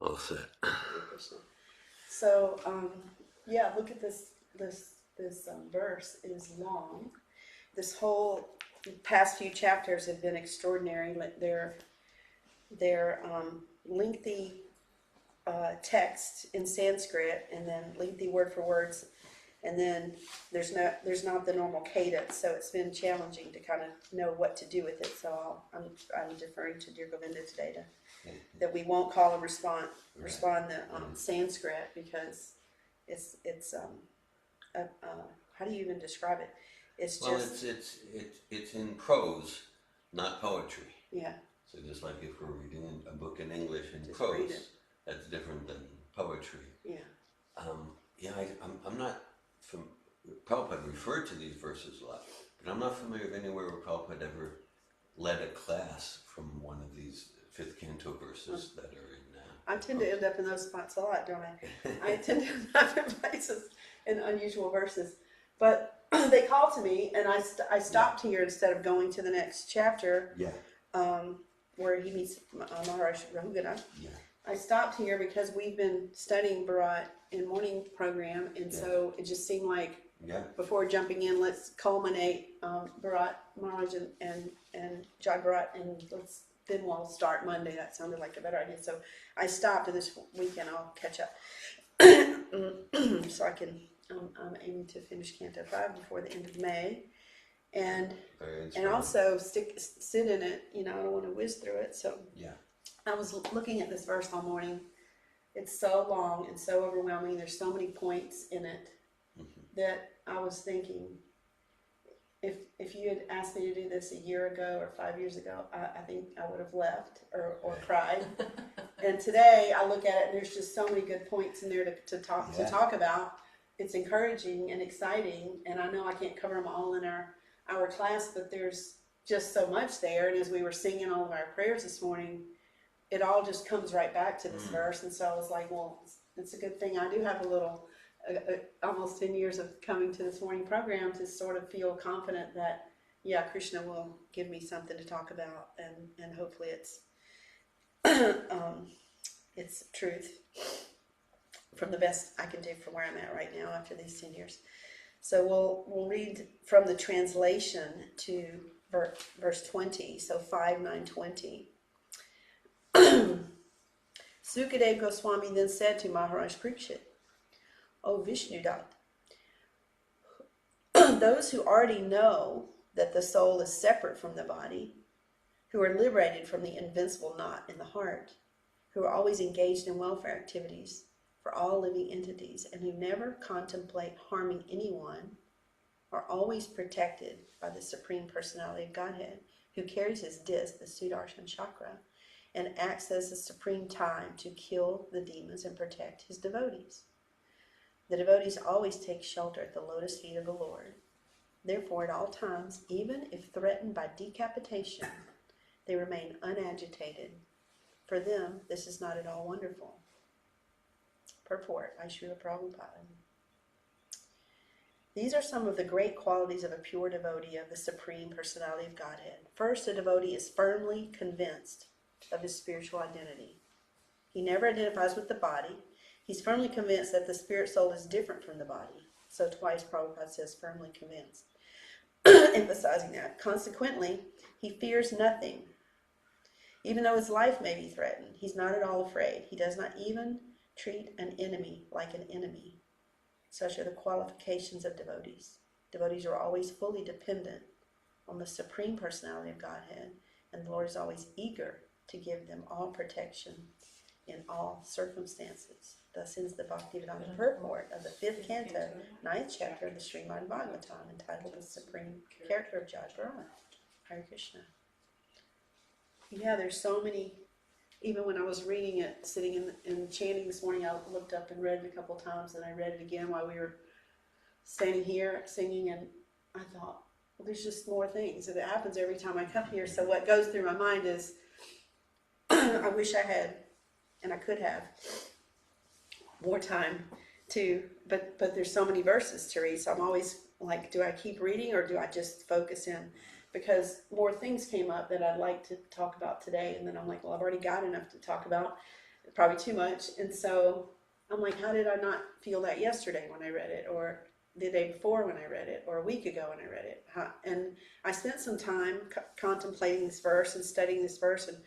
All set. So, yeah, look at this verse. It is long. This whole past few chapters have been extraordinary. They're lengthy text in Sanskrit, and then lengthy word for words, and then there's not the normal cadence. So it's been challenging to kind of know what to do with it. So I'm deferring to dear Govinda today that we won't call and respond the Sanskrit, because it's how do you even describe it? It's Well, just it's in prose, not poetry. yeah, So just like if we're reading a book in English in just read prose, it. that's different than poetry. Yeah. Yeah, I'm not from Prabhupada referred to these verses a lot, but I'm not familiar with anywhere where Prabhupada ever led a class from one of these fifth canto verses that are in. I tend to end up in those spots a lot, don't I? I tend to end up in places in unusual verses. But they call to me, and I stopped here instead of going to the next chapter, Yeah, where he meets Maharaj Rahugana. yeah, I stopped here because we've been studying Bharat in morning program, and so it just seemed like yeah. before jumping in, let's culminate Bharat Maharaj and Jai Bharat, and then we'll start Monday. That sounded like a better idea. So I stopped, and this weekend I'll catch up. So I can. I'm aiming to finish Canto 5 before the end of May, and also sit in it. I don't want to whiz through it. So yeah. I was looking at this verse all morning. It's so long and so overwhelming. There's so many points in it that I was thinking, if you had asked me to do this a year ago or 5 years ago, I think I would have left or cried. And today I look at it, and there's just so many good points in there to talk about. It's encouraging and exciting, and I know I can't cover them all in our class, but there's just so much there. And as we were singing all of our prayers this morning, it all just comes right back to this verse. And so I was like, well, it's a good thing I do have a little almost 10 years of coming to this morning program to sort of feel confident that, yeah, Krishna will give me something to talk about, and hopefully it's truth from the best I can do from where I'm at right now after these 10 years. So we'll read from the translation to verse 20, so 5:9:20. Sukadeva Goswami then said to Maharaj Parikshit, O Vishnudat, those who already know that the soul is separate from the body, who are liberated from the invincible knot in the heart, who are always engaged in welfare activities for all living entities, and who never contemplate harming anyone, are always protected by the Supreme Personality of Godhead, who carries his disc, the Sudarshan Chakra, and acts as the supreme time to kill the demons and protect his devotees. The devotees always take shelter at the lotus feet of the Lord. Therefore, at all times, even if threatened by decapitation, they remain unagitated. For them, this is not at all wonderful. Purport by Srila Prabhupada. These are some of the great qualities of a pure devotee of the Supreme Personality of Godhead. First, a devotee is firmly convinced of his spiritual identity. He never identifies with the body. He's firmly convinced that the spirit soul is different from the body. So twice Prabhupada says firmly convinced, emphasizing that. Consequently, he fears nothing. Even though his life may be threatened, he's not at all afraid. He does not even treat an enemy like an enemy. Such are the qualifications of devotees. Devotees are always fully dependent on the Supreme Personality of Godhead, and the Lord is always eager to give them all protection in all circumstances. Thus ends the Bhaktivedanta purport of the 5th canto, 9th chapter of the Srimad Bhagavatam, entitled The Supreme Character of Jai Bharata. Hare Krishna. Yeah, there's so many. Even when I was reading it, sitting in chanting this morning, I looked up and read it a couple times, and I read it again while we were standing here singing, and I thought, well, there's just more things. And it happens every time I come here. So what goes through my mind is, I wish I had, and I could have, more time to, but there's so many verses to read, so I'm always like, do I keep reading or do I just focus in? Because more things came up that I'd like to talk about today, and then I'm like, well, I've already got enough to talk about. probably too much. And so I'm like, how did I not feel that yesterday when I read it, or the day before when I read it, or a week ago when I read it? And I spent some time contemplating this verse and studying this verse. And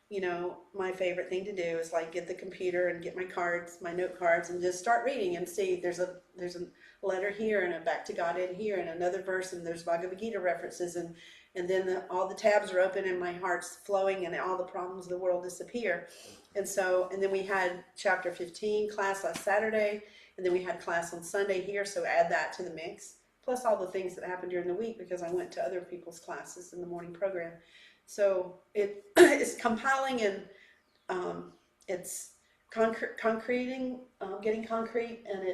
you know, my favorite thing to do is like get the computer and get my cards, my note cards, and just start reading and see there's a letter here and a back to God in here and another verse, and there's Bhagavad Gita references, and then all the tabs are open and my heart's flowing and all the problems of the world disappear. And then we had chapter 15 class last Saturday, and then we had class on Sunday here, so add that to the mix, plus all the things that happened during the week because I went to other people's classes in the morning program. So it is compiling, and it's concreting, getting concrete, and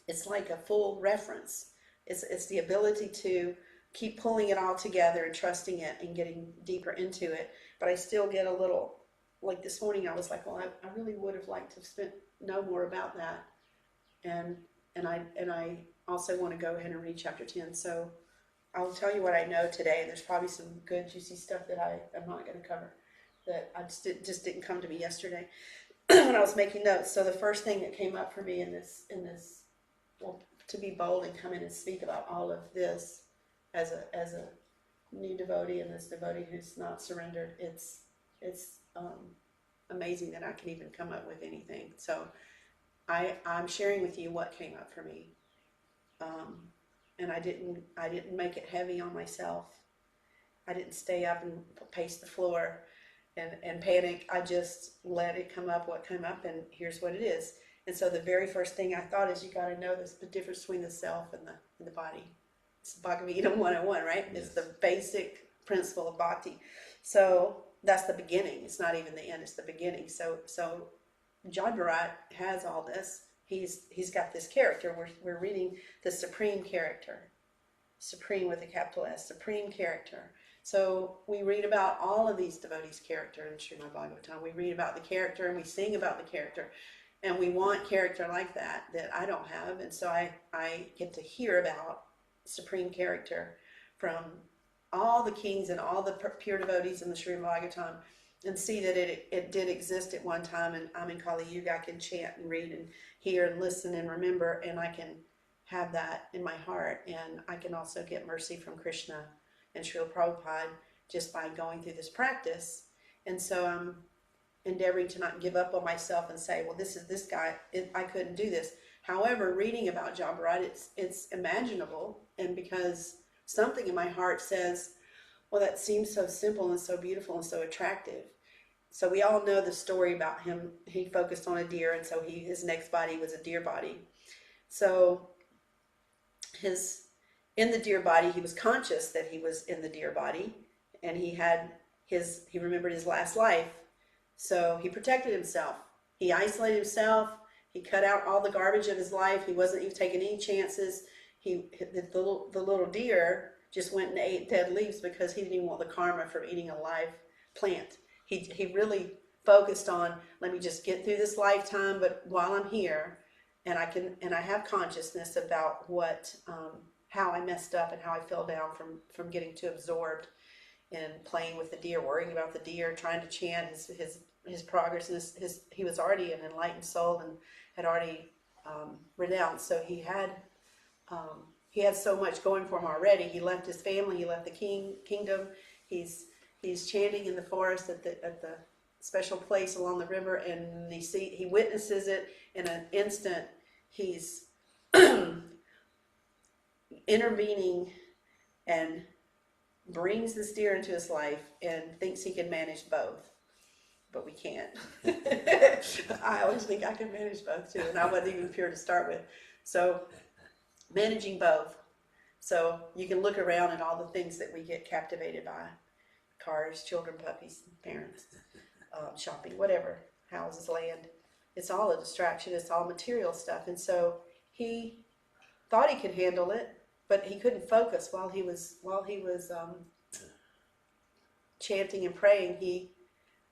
it's like a full reference. It's the ability to keep pulling it all together and trusting it and getting deeper into it. But I still get a little, like this morning I was like, well, I really would have liked to know more about that, and I also want to go ahead and read chapter 10. So I'll tell you what I know today. There's probably some good juicy stuff that I'm not going to cover that I just didn't come to me yesterday when I was making notes. So the first thing that came up for me in this, well, to be bold and come in and speak about all of this as a new devotee and this devotee who's not surrendered, it's amazing that I can even come up with anything. So I'm sharing with you what came up for me. And I didn't make it heavy on myself. I didn't stay up and pace the floor and panic. I just let it come up what came up, and here's what it is. And so the very first thing I thought is you got to know the difference between the self and the body. It's Bhagavad Gita 101, right? Yes. It's the basic principle of bhakti. So that's the beginning. It's not even the end, it's the beginning. So John Bharat has all this. He's got this character. We're reading the supreme character, supreme with a capital S, supreme character. So we read about all of these devotees' character in Srimad Bhagavatam. We read about the character and we sing about the character, and we want character like that I don't have. And so I get to hear about supreme character from all the kings and all the pure devotees in the Srimad Bhagavatam, and see that it did exist at one time. And I'm in Kali Yuga. I can chant and read and hear and listen and remember, and I can have that in my heart. And I can also get mercy from Krishna and Srila Prabhupada just by going through this practice. And so I'm endeavoring to not give up on myself and say, well, this is this guy, I couldn't do this. However, reading about John Bharat, it's imaginable, and because something in my heart says, well, that seems so simple and so beautiful and so attractive. So we all know the story about him. He focused on a deer, and so his next body was a deer body. So in the deer body, he was conscious that he was in the deer body, and he remembered his last life. So he protected himself. He isolated himself. He cut out all the garbage of his life. He wasn't even taking any chances. The little deer just went and ate dead leaves because he didn't even want the karma from eating a live plant. He really focused on, let me just get through this lifetime, but while I'm here, and I have consciousness about how I messed up and how I fell down from getting too absorbed in playing with the deer, worrying about the deer, trying to chant his progress. And he was already an enlightened soul and had already renounced. So he had so much going for him already. He left his family. He left the kingdom. He's chanting in the forest at the special place along the river, and he witnesses it in an instant. He's intervening and brings this deer into his life and thinks he can manage both, but we can't. I always think I can manage both too, and I wasn't even pure to start with. So managing both. So you can look around at all the things that we get captivated by: cars, children, puppies, parents, shopping, whatever, houses, land. It's all a distraction. It's all material stuff. And so he thought he could handle it, but he couldn't focus while he was chanting and praying. He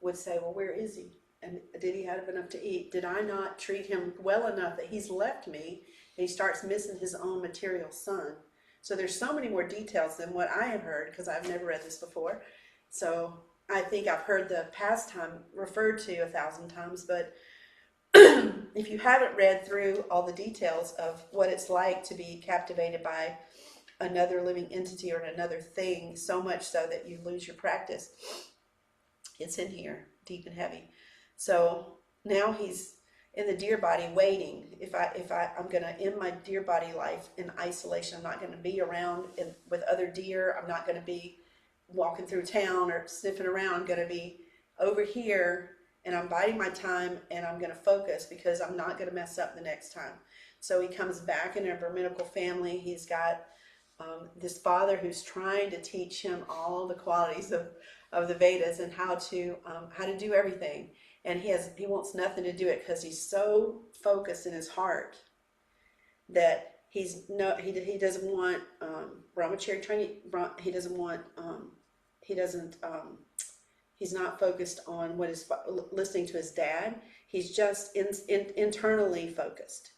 would say, well, where is he? And did he have enough to eat? Did I not treat him well enough that he's left me? And he starts missing his own material son. So there's so many more details than what I have heard, because I've never read this before. So I think I've heard the pastime referred to 1,000 times, but if you haven't read through all the details of what it's like to be captivated by another living entity or another thing, so much so that you lose your practice, it's in here, deep and heavy. So now he's in the deer body waiting. I'm gonna end my deer body life in isolation. I'm not gonna be around with other deer. I'm not gonna be walking through town or sniffing around. I'm gonna be over here, and I'm biding my time, and I'm gonna focus because I'm not gonna mess up the next time. So he comes back in a Brahminical family. He's got this father who's trying to teach him all the qualities of the Vedas and how to do everything. And he wants nothing to do it because he's so focused in his heart that he doesn't want brahmachari training. He's not focused on what is listening to his dad. He's just internally focused.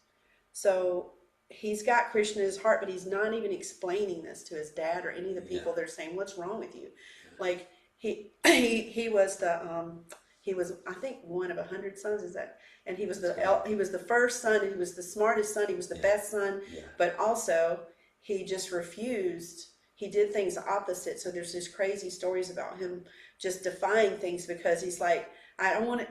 So he's got Krishna in his heart, but he's not even explaining this to his dad or any of the people. They're saying, "What's wrong with you?" Like he was I think one of 100 sons. Is that? And he was the first son. He was the smartest son. He was the best son. Yeah. But also he just refused. He did things opposite. So there's these crazy stories about him just defying things because he's like, I don't want to.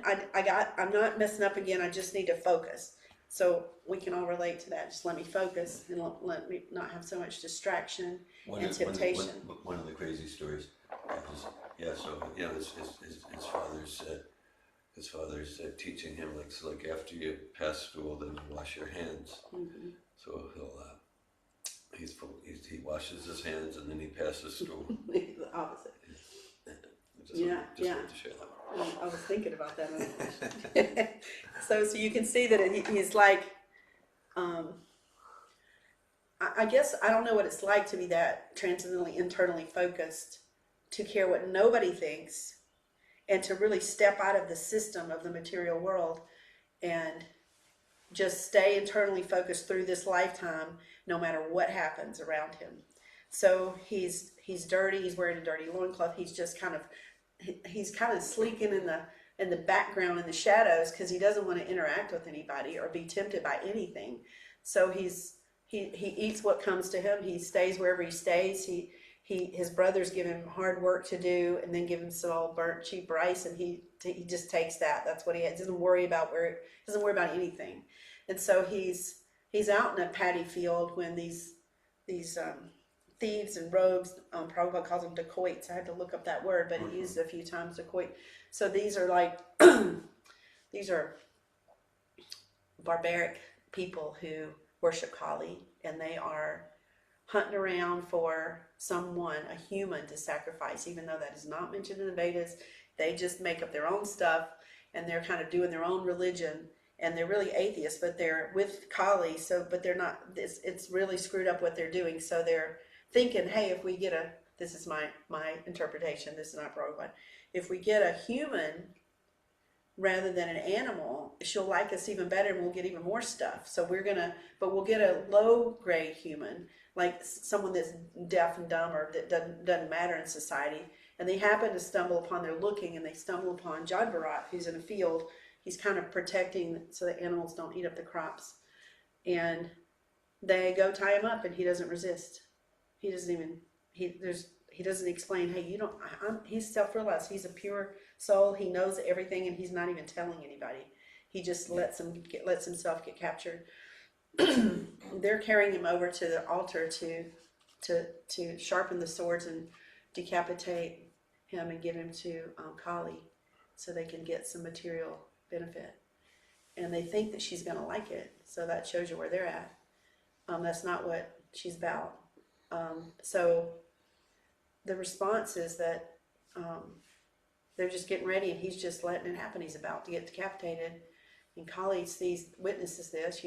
I'm not messing up again. I just need to focus. So we can all relate to that. Just let me focus and let me not have so much distraction and temptation. One of the crazy stories is, his father's teaching him like after you pass stool, then you wash your hands. Mm-hmm. So he washes his hands and then he passes stool. The opposite. Just wanted to share that. I was thinking about that. So you can see that he's like, I guess I don't know what it's like to be that transcendently internally focused, to care what nobody thinks, and to really step out of the system of the material world and just stay internally focused through this lifetime, no matter what happens around him. So he's dirty. He's wearing a dirty loincloth. He's just kind of sleeking in the background, in the shadows, because he doesn't want to interact with anybody or be tempted by anything. So he eats what comes to him. He stays wherever he stays. His brothers give him hard work to do, and then give him some old burnt cheap rice, and he just takes that. That's what he has. Doesn't worry about anything. And so he's out in a paddy field when these thieves and rogues, Prabhupada calls them dacoits. I had to look up that word, but he used it a few times, dacoit. So these are like, these are barbaric people who worship Kali, and they are hunting around for someone, a human, to sacrifice, even though that is not mentioned in the Vedas. They just make up their own stuff, and they're kind of doing their own religion, and they're really atheists, but they're with Kali, but they're not, it's really screwed up what they're doing. So they're thinking, hey, if we get this is my interpretation, this is not Prabhupada, if we get a human rather than an animal, she'll like us even better and we'll get even more stuff. So we'll get a low grade human, like someone that's deaf and dumb or that doesn't matter in society. And they happen to stumble upon, they're looking, and they stumble upon John Bharat, who's in a field. He's kind of protecting so the animals don't eat up the crops. And they go tie him up, and he doesn't resist. He doesn't explain, hey, he's self-realized. He's a pure soul. He knows everything, and he's not even telling anybody. He just lets himself get captured. They're carrying him over to the altar to sharpen the swords and decapitate him and give him to Kali so they can get some material benefit. And they think that she's going to like it, so that shows you where they're at. That's not what she's about. So the response is that they're just getting ready, and he's just letting it happen. He's about to get decapitated, and Kali witnesses this.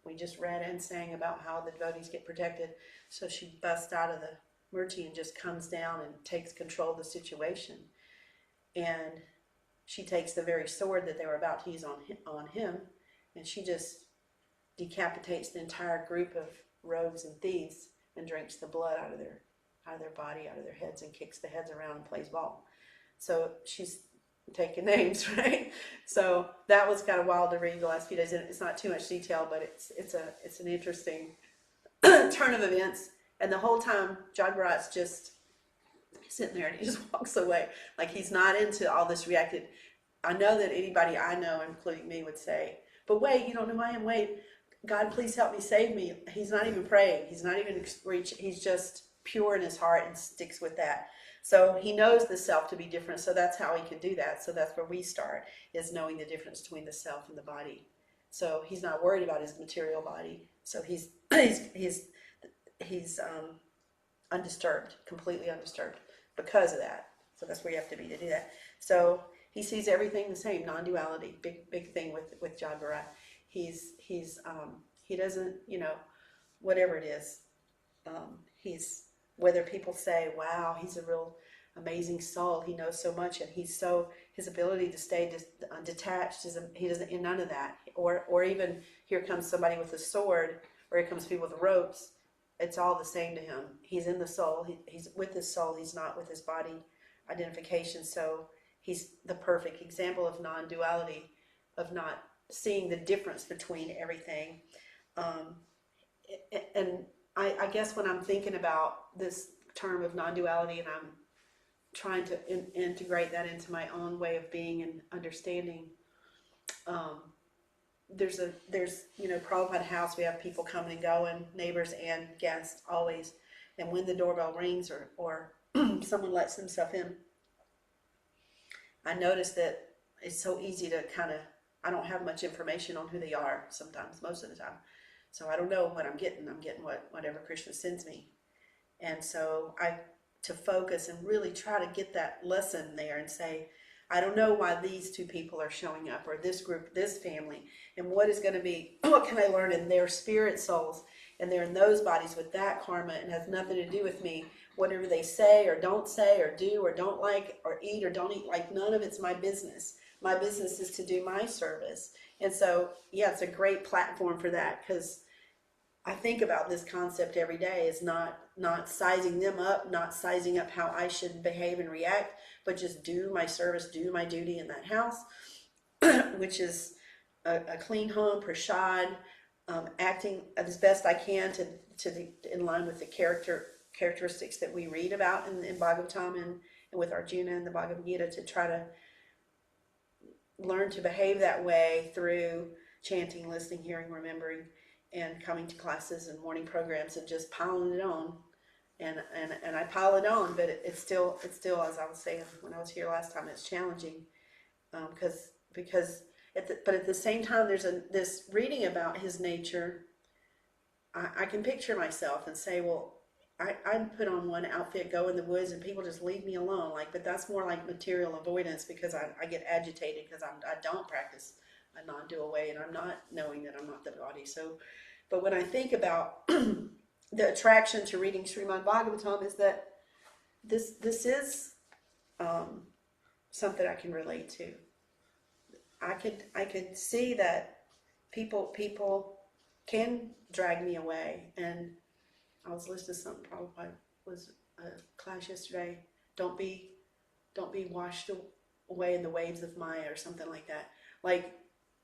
We just read and sang about how the devotees get protected. So she busts out of the murti and just comes down and takes control of the situation. And she takes the very sword that they were about to use on him, and she just decapitates the entire group of rogues and thieves and drinks the blood out of their body, out of their heads, and kicks the heads around and plays ball. So she's taking names, right? So that was kind of wild to read the last few days. And it's not too much detail, but it's an interesting turn of events. And the whole time, John Barat's just sitting there and he just walks away. Like he's not into all this reacted. I know that anybody I know, including me, would say, but wait, you don't know who I am. Wait, God, please help me, save me. He's not even praying. He's not even he's just pure in his heart and sticks with that. So he knows the self to be different. So that's how he can do that. So that's where we start, is knowing the difference between the self and the body. So he's not worried about his material body. So he's undisturbed, completely undisturbed because of that. So that's where you have to be to do that. So he sees everything the same, non-duality, big thing with John Barat. He doesn't, whatever it is, he's, whether people say, wow, he's a real amazing soul, he knows so much, and his ability to stay detached, he doesn't, none of that, or even here comes somebody with a sword, or here comes people with ropes, it's all the same to him. He's in the soul, he's with his soul, he's not with his body identification. So he's the perfect example of non-duality, of not seeing the difference between everything. And I guess when I'm thinking about this term of non-duality, and I'm trying to integrate that into my own way of being and understanding, there's Prabhupada House, we have people coming and going, neighbors and guests always. And when the doorbell rings or someone lets themselves in, I notice that it's so easy to I don't have much information on who they are sometimes, most of the time. So I don't know what I'm getting. I'm getting whatever Krishna sends me. And so to focus and really try to get that lesson there and say, I don't know why these two people are showing up, or this group, this family, and what can I learn in their spirit souls, and they're in those bodies with that karma and has nothing to do with me. Whatever they say or don't say or do or don't like or eat or don't eat, like none of it's my business. My business is to do my service. And so, yeah, it's a great platform for that, because I think about this concept every day, is not sizing them up, not sizing up how I should behave and react, but just do my service, do my duty in that house, which is a clean home, prashad, acting as best I can in line with the characteristics that we read about in Bhagavatam and with Arjuna and the Bhagavad Gita, to try to learn to behave that way through chanting, listening, hearing, remembering, and coming to classes and morning programs and just piling it on. And I pile it on, but it's still, as I was saying when I was here last time, it's challenging, because at the same time, there's this reading about his nature. I can picture myself and say, well, I'd put on one outfit, go in the woods, and people just leave me alone. But that's more like material avoidance, because I get agitated because I don't practice a non-dual way, and I'm not knowing that I'm not the body. So, but when I think about the attraction to reading Srimad Bhagavatam, is that this is something I can relate to. I could see that people can drag me away, and I was listening to something, probably was a class yesterday. Don't be washed away in the waves of Maya, or something like that. Like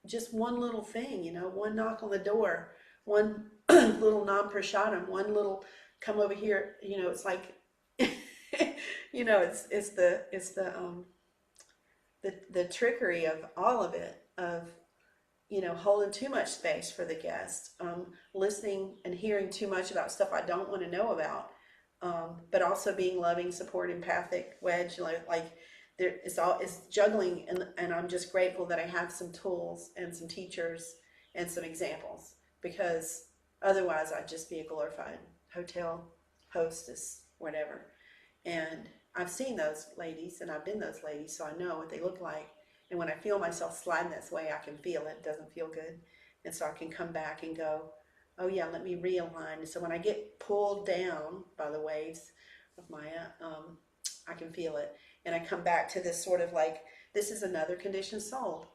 just one little thing, one knock on the door, one little non-prasadam, one little come over here. It's like, it's the trickery of all of it, of holding too much space for the guest, listening and hearing too much about stuff I don't want to know about, but also being loving, support, empathic, wedge, like there it's juggling, and I'm just grateful that I have some tools and some teachers and some examples, because otherwise I'd just be a glorified hotel hostess, whatever. And I've seen those ladies, and I've been those ladies, so I know what they look like. And when I feel myself sliding this way, I can feel it. It doesn't feel good. And so I can come back and go, oh yeah, let me realign. And so when I get pulled down by the waves of Maya, I can feel it. And I come back to this sort of like, this is another conditioned soul.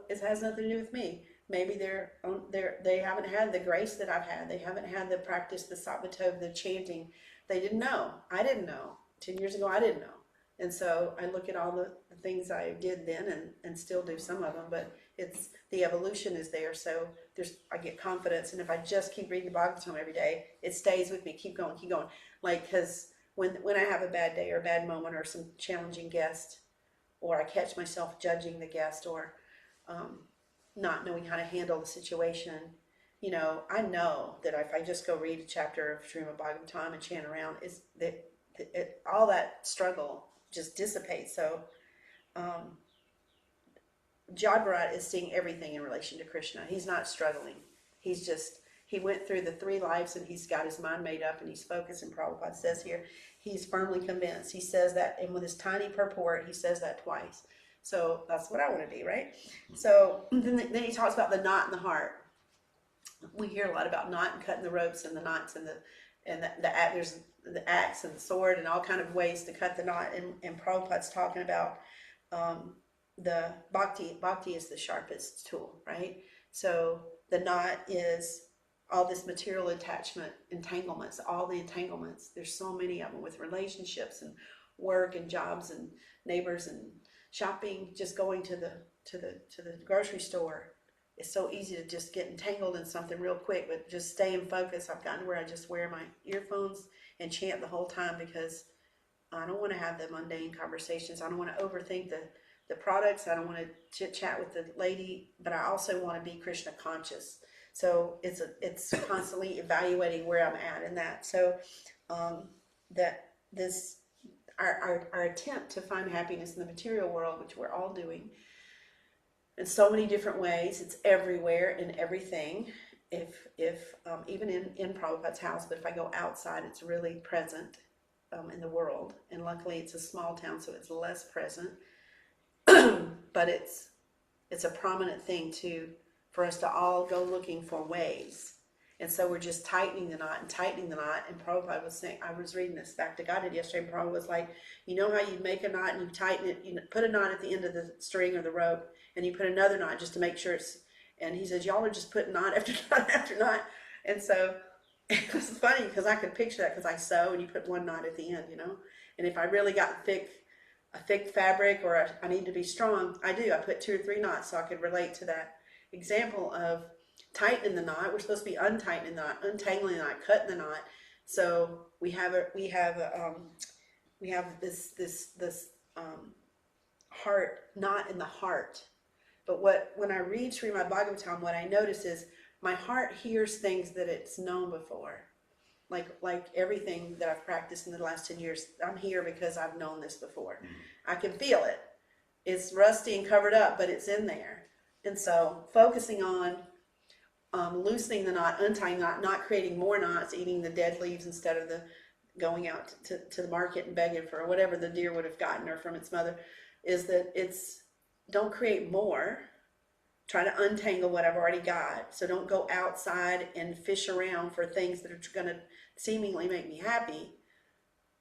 It has nothing to do with me. Maybe they haven't had the grace that I've had. They haven't had the practice, the sattva, the chanting. They didn't know. I didn't know. 10 years ago, I didn't know. And so I look at all the things I did then and still do some of them, but it's the evolution is there. So I get confidence. And if I just keep reading the Bhagavatam every day, it stays with me. Keep going, keep going. Like, because when I have a bad day or a bad moment or some challenging guest, or I catch myself judging the guest or not knowing how to handle the situation, I know that if I just go read a chapter of Srimad Bhagavatam and chant around, is that all that struggle just dissipates. So Jad Bharat is seeing everything in relation to Krishna. He's not struggling. He went through the 3 lives and he's got his mind made up and he's focused. And Prabhupada says here, he's firmly convinced. He says that, and with his tiny purport, he says that twice. So that's what I want to be, right? So then he talks about the knot in the heart. We hear a lot about knot and cutting the ropes and the knots and there's the axe and the sword and all kind of ways to cut the knot. And Prabhupada's talking about the bhakti. Bhakti is the sharpest tool, right? So the knot is all this material attachment, entanglements, all the entanglements. There's so many of them with relationships and work and jobs and neighbors and shopping, just going to the grocery store. It's so easy to just get entangled in something real quick, but just stay in focus. I've gotten where I just wear my earphones and chant the whole time because I don't want to have the mundane conversations. I don't want to overthink the products. I don't want to chit chat with the lady, but I also want to be Krishna conscious. So it's constantly evaluating where I'm at in that. So that this our attempt to find happiness in the material world, which we're all doing in so many different ways, it's everywhere in everything. If even in Prabhupada's house, but if I go outside, it's really present in the world. And luckily, it's a small town, so it's less present. But it's a prominent thing for us to all go looking for ways. And so we're just tightening the knot. And Prabhupada was saying, I was reading this back to God yesterday, and Prabhupada was like, you know how you make a knot and you tighten it, you put a knot at the end of the string or the rope, and you put another knot just to make sure and he says, y'all are just putting knot after knot after knot. And so it was funny because I could picture that because I sew and you put one knot at the end, And if I really got a thick fabric or I need to be strong, I do. I put 2 or 3 knots so I could relate to that example of tightening the knot. We're supposed to be untightening the knot, untangling the knot, cutting the knot. So we have this heart knot in the heart. But when I read Srimad Bhagavatam, what I notice is my heart hears things that it's known before. Like everything that I've practiced in the last 10 years, I'm here because I've known this before. I can feel it. It's rusty and covered up, but it's in there. And so focusing on loosening the knot, untying the knot, not creating more knots, eating the dead leaves instead of going out to the market and begging for whatever the deer would have gotten or from its mother, is that don't create more. Try to untangle what I've already got. So don't go outside and fish around for things that are going to seemingly make me happy.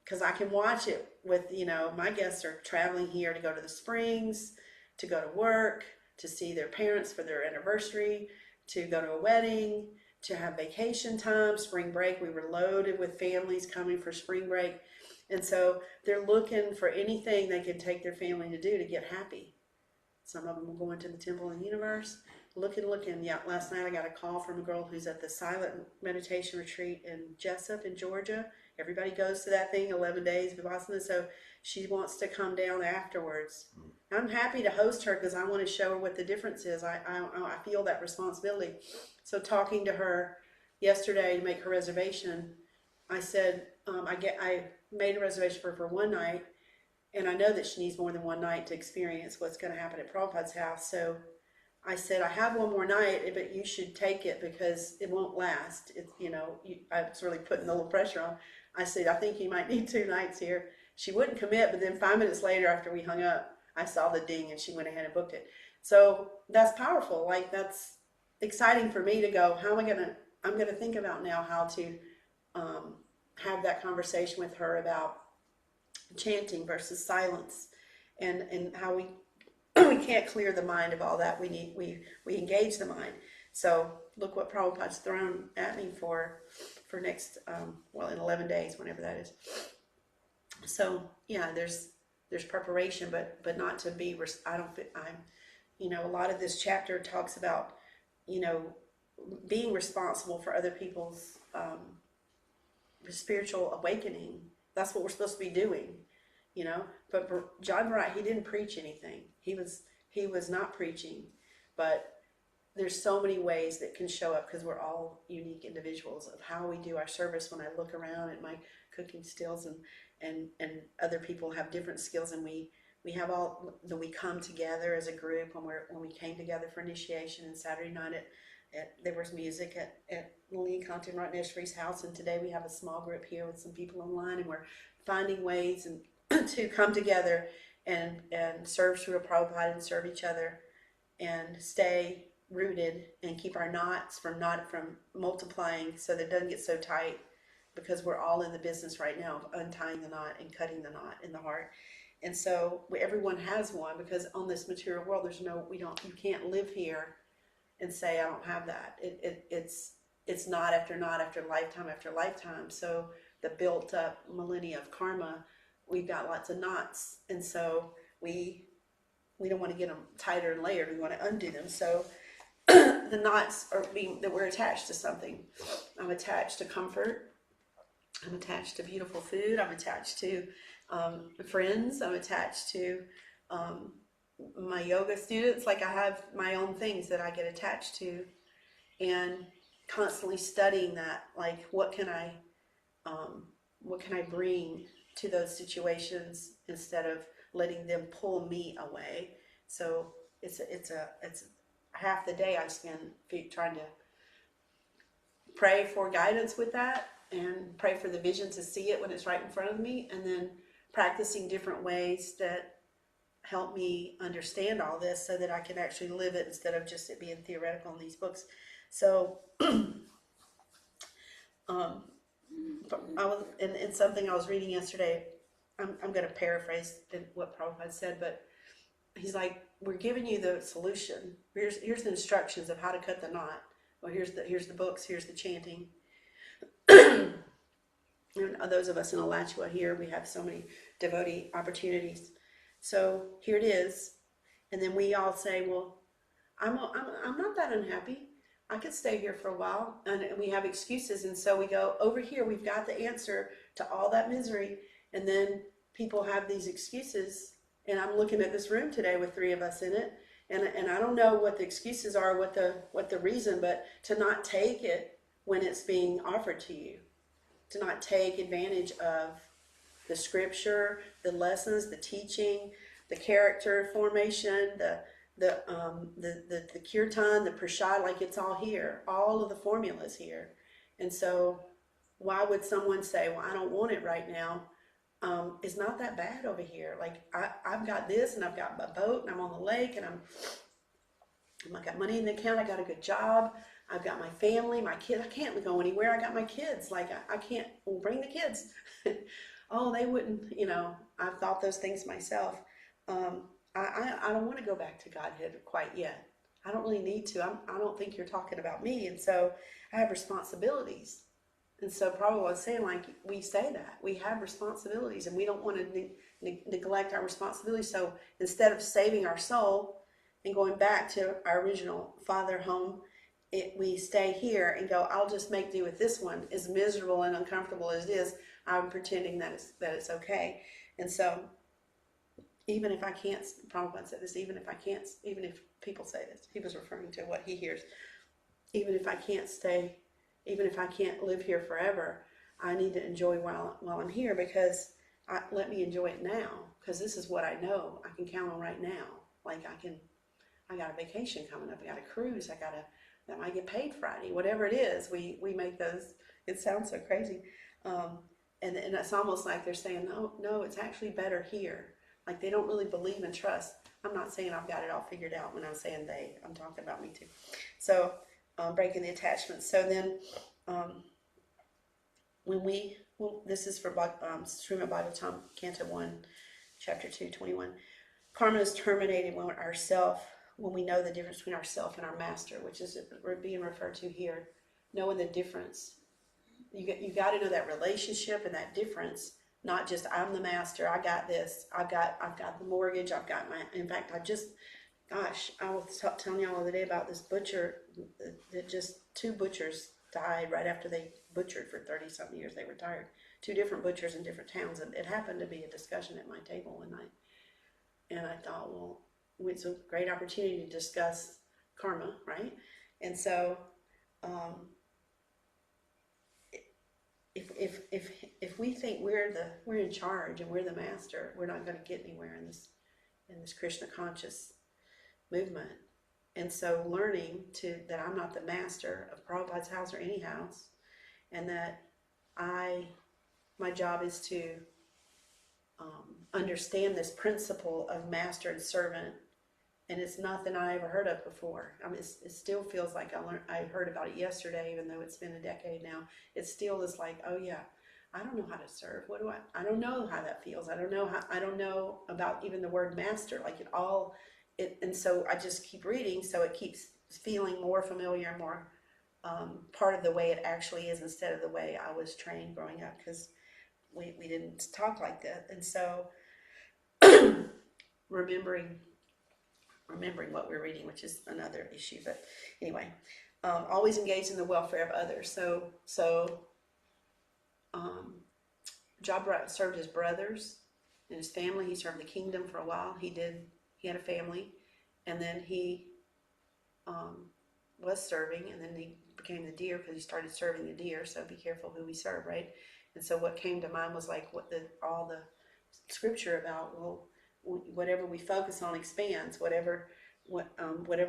Because I can watch it with, my guests are traveling here to go to the springs, to go to work, to see their parents for their anniversary, to go to a wedding, to have vacation time, spring break. We were loaded with families coming for spring break. And so they're looking for anything they can take their family to do to get happy. Some of them will go into the Temple of the Universe, looking. Yeah, last night I got a call from a girl who's at the silent meditation retreat in Jessup in Georgia. Everybody goes to that thing, 11 days, Vipassana, so she wants to come down afterwards. I'm happy to host her because I want to show her what the difference is. I feel that responsibility. So talking to her yesterday to make her reservation, I said, I made a reservation for her for one night, and I know that she needs more than one night to experience what's going to happen at Prabhupada's house. So I said, I have one more night, but you should take it because it won't last. I was really putting a little pressure on. I said, I think you might need 2 nights here. She wouldn't commit, but then 5 minutes later after we hung up, I saw the ding and she went ahead and booked it. So that's powerful. Like, that's exciting for me to go, I'm going to think about now how to have that conversation with her about chanting versus silence, and how we can't clear the mind of all that. We engage the mind. So look what Prabhupada's thrown at me for next in 11 days, whenever that is. So yeah, there's there's preparation, but not to be, a lot of this chapter talks about, being responsible for other people's spiritual awakening. That's what we're supposed to be doing, But John Wright, he didn't preach anything. He was not preaching, but there's so many ways that can show up because we're all unique individuals of how we do our service. When I look around at my cooking skills and other people have different skills, and we come together as a group when we came together for initiation, and Saturday night there was music at Lee Compton right next to his house, and today we have a small group here with some people online, and we're finding ways to come together and serve through a Prabhupada and serve each other and stay rooted and keep our knots from multiplying so that it doesn't get so tight, because we're all in the business right now of untying the knot and cutting the knot in the heart. And so everyone has one, because on this material world you can't live here and say I don't have that. It's knot after knot after lifetime. So the built up millennia of karma, we've got lots of knots, and so we don't want to get them tighter and layered. We want to undo them. So the knots are that we're attached to something. I'm attached to comfort. I'm attached to beautiful food. I'm attached to friends. I'm attached to my yoga students. Like, I have my own things that I get attached to, and constantly studying that. Like, what can I bring to those situations instead of letting them pull me away? So it's half the day I spend trying to pray for guidance with that, and pray for the vision to see it when it's right in front of me, and then practicing different ways that help me understand all this so that I can actually live it instead of just it being theoretical in these books. So and something I was reading yesterday, I'm going to paraphrase what Prabhupada said, but he's like, we're giving you the solution. Here's the instructions of how to cut the knot. Well, here's the books, here's the chanting. And those of us in Alachua here, we have so many devotee opportunities. So here it is. And then we all say, well, I'm not that unhappy. I could stay here for a while. And we have excuses. And so we go over here. We've got the answer to all that misery. And then people have these excuses. And I'm looking at this room today with 3 of us in it. And I don't know what the excuses are, what the reason, but to not take it when it's being offered to you. To not take advantage of the scripture, the lessons, the teaching, the character formation, the kirtan, the prashad, like it's all here. All of the formulas here. And so why would someone say, well, I don't want it right now? It's not that bad over here. Like I've got this, and I've got a boat, and I'm on the lake, and I got money in the account. I got a good job. I've got my family, my kids. I can't go anywhere. I got my kids. Like I can't bring the kids. Oh, they wouldn't. I've thought those things myself. I don't want to go back to Godhead quite yet. I don't really need to. I don't think you're talking about me, and so I have responsibilities. And so probably I was saying, like, we say that. We have responsibilities, and we don't want to neglect our responsibilities. So instead of saving our soul and going back to our original father home, we stay here and go, I'll just make do with this one. As miserable and uncomfortable as it is, I'm pretending that it's okay. And so even if I can't, Prabhupada said this, even if people say this, he was referring to what he hears, even if I can't stay, even if I can't live here forever, I need to enjoy while I'm here, because let me enjoy it now, because this is what I know I can count on right now. Like I got a vacation coming up, I got a cruise, that might get paid Friday, whatever it is, we make those, it sounds so crazy. And it's almost like they're saying, no, it's actually better here. Like they don't really believe and trust. I'm not saying I've got it all figured out when I'm saying they, I'm talking about me too. So breaking the attachment. So then this is for Srimad Bhagavatam, Canto 1, Chapter 2, 21. Karma is terminated when we know the difference between ourself and our master, which is being referred to here. Knowing the difference. You got to know that relationship and that difference not just I'm the master. I got this. I've got the mortgage. I've got my. In fact, gosh, I was telling y'all the other day about this butcher. That just two butchers died right after they butchered for 30-something years. They retired. Two different butchers in different towns, and it happened to be a discussion at my table one night. And I thought, well, it's a great opportunity to discuss karma, right? And so, if we think we're in charge and we're the master, we're not going to get anywhere in this Krishna conscious movement. And so, learning that I'm not the master of Prabhupada's house or any house, and that my job is to understand this principle of master and servant, and it's nothing I ever heard of before. I mean, it still feels like I heard about it yesterday, even though it's been a decade now. It still is like, oh yeah, I don't know how to serve. I don't know how that feels. I don't know about even the word master. Like and so I just keep reading, so it keeps feeling more familiar, more part of the way it actually is, instead of the way I was trained growing up, because we didn't talk like that. And so remembering what we're reading, which is another issue, but anyway, always engaged in the welfare of others. So Jabra served his brothers and his family. He served the kingdom for a while. He had a family, and then he was serving, and then he became the deer because he started serving the deer. So be careful who we serve, right? And so what came to mind was like all the scripture about, well, whatever we focus on expands. Whatever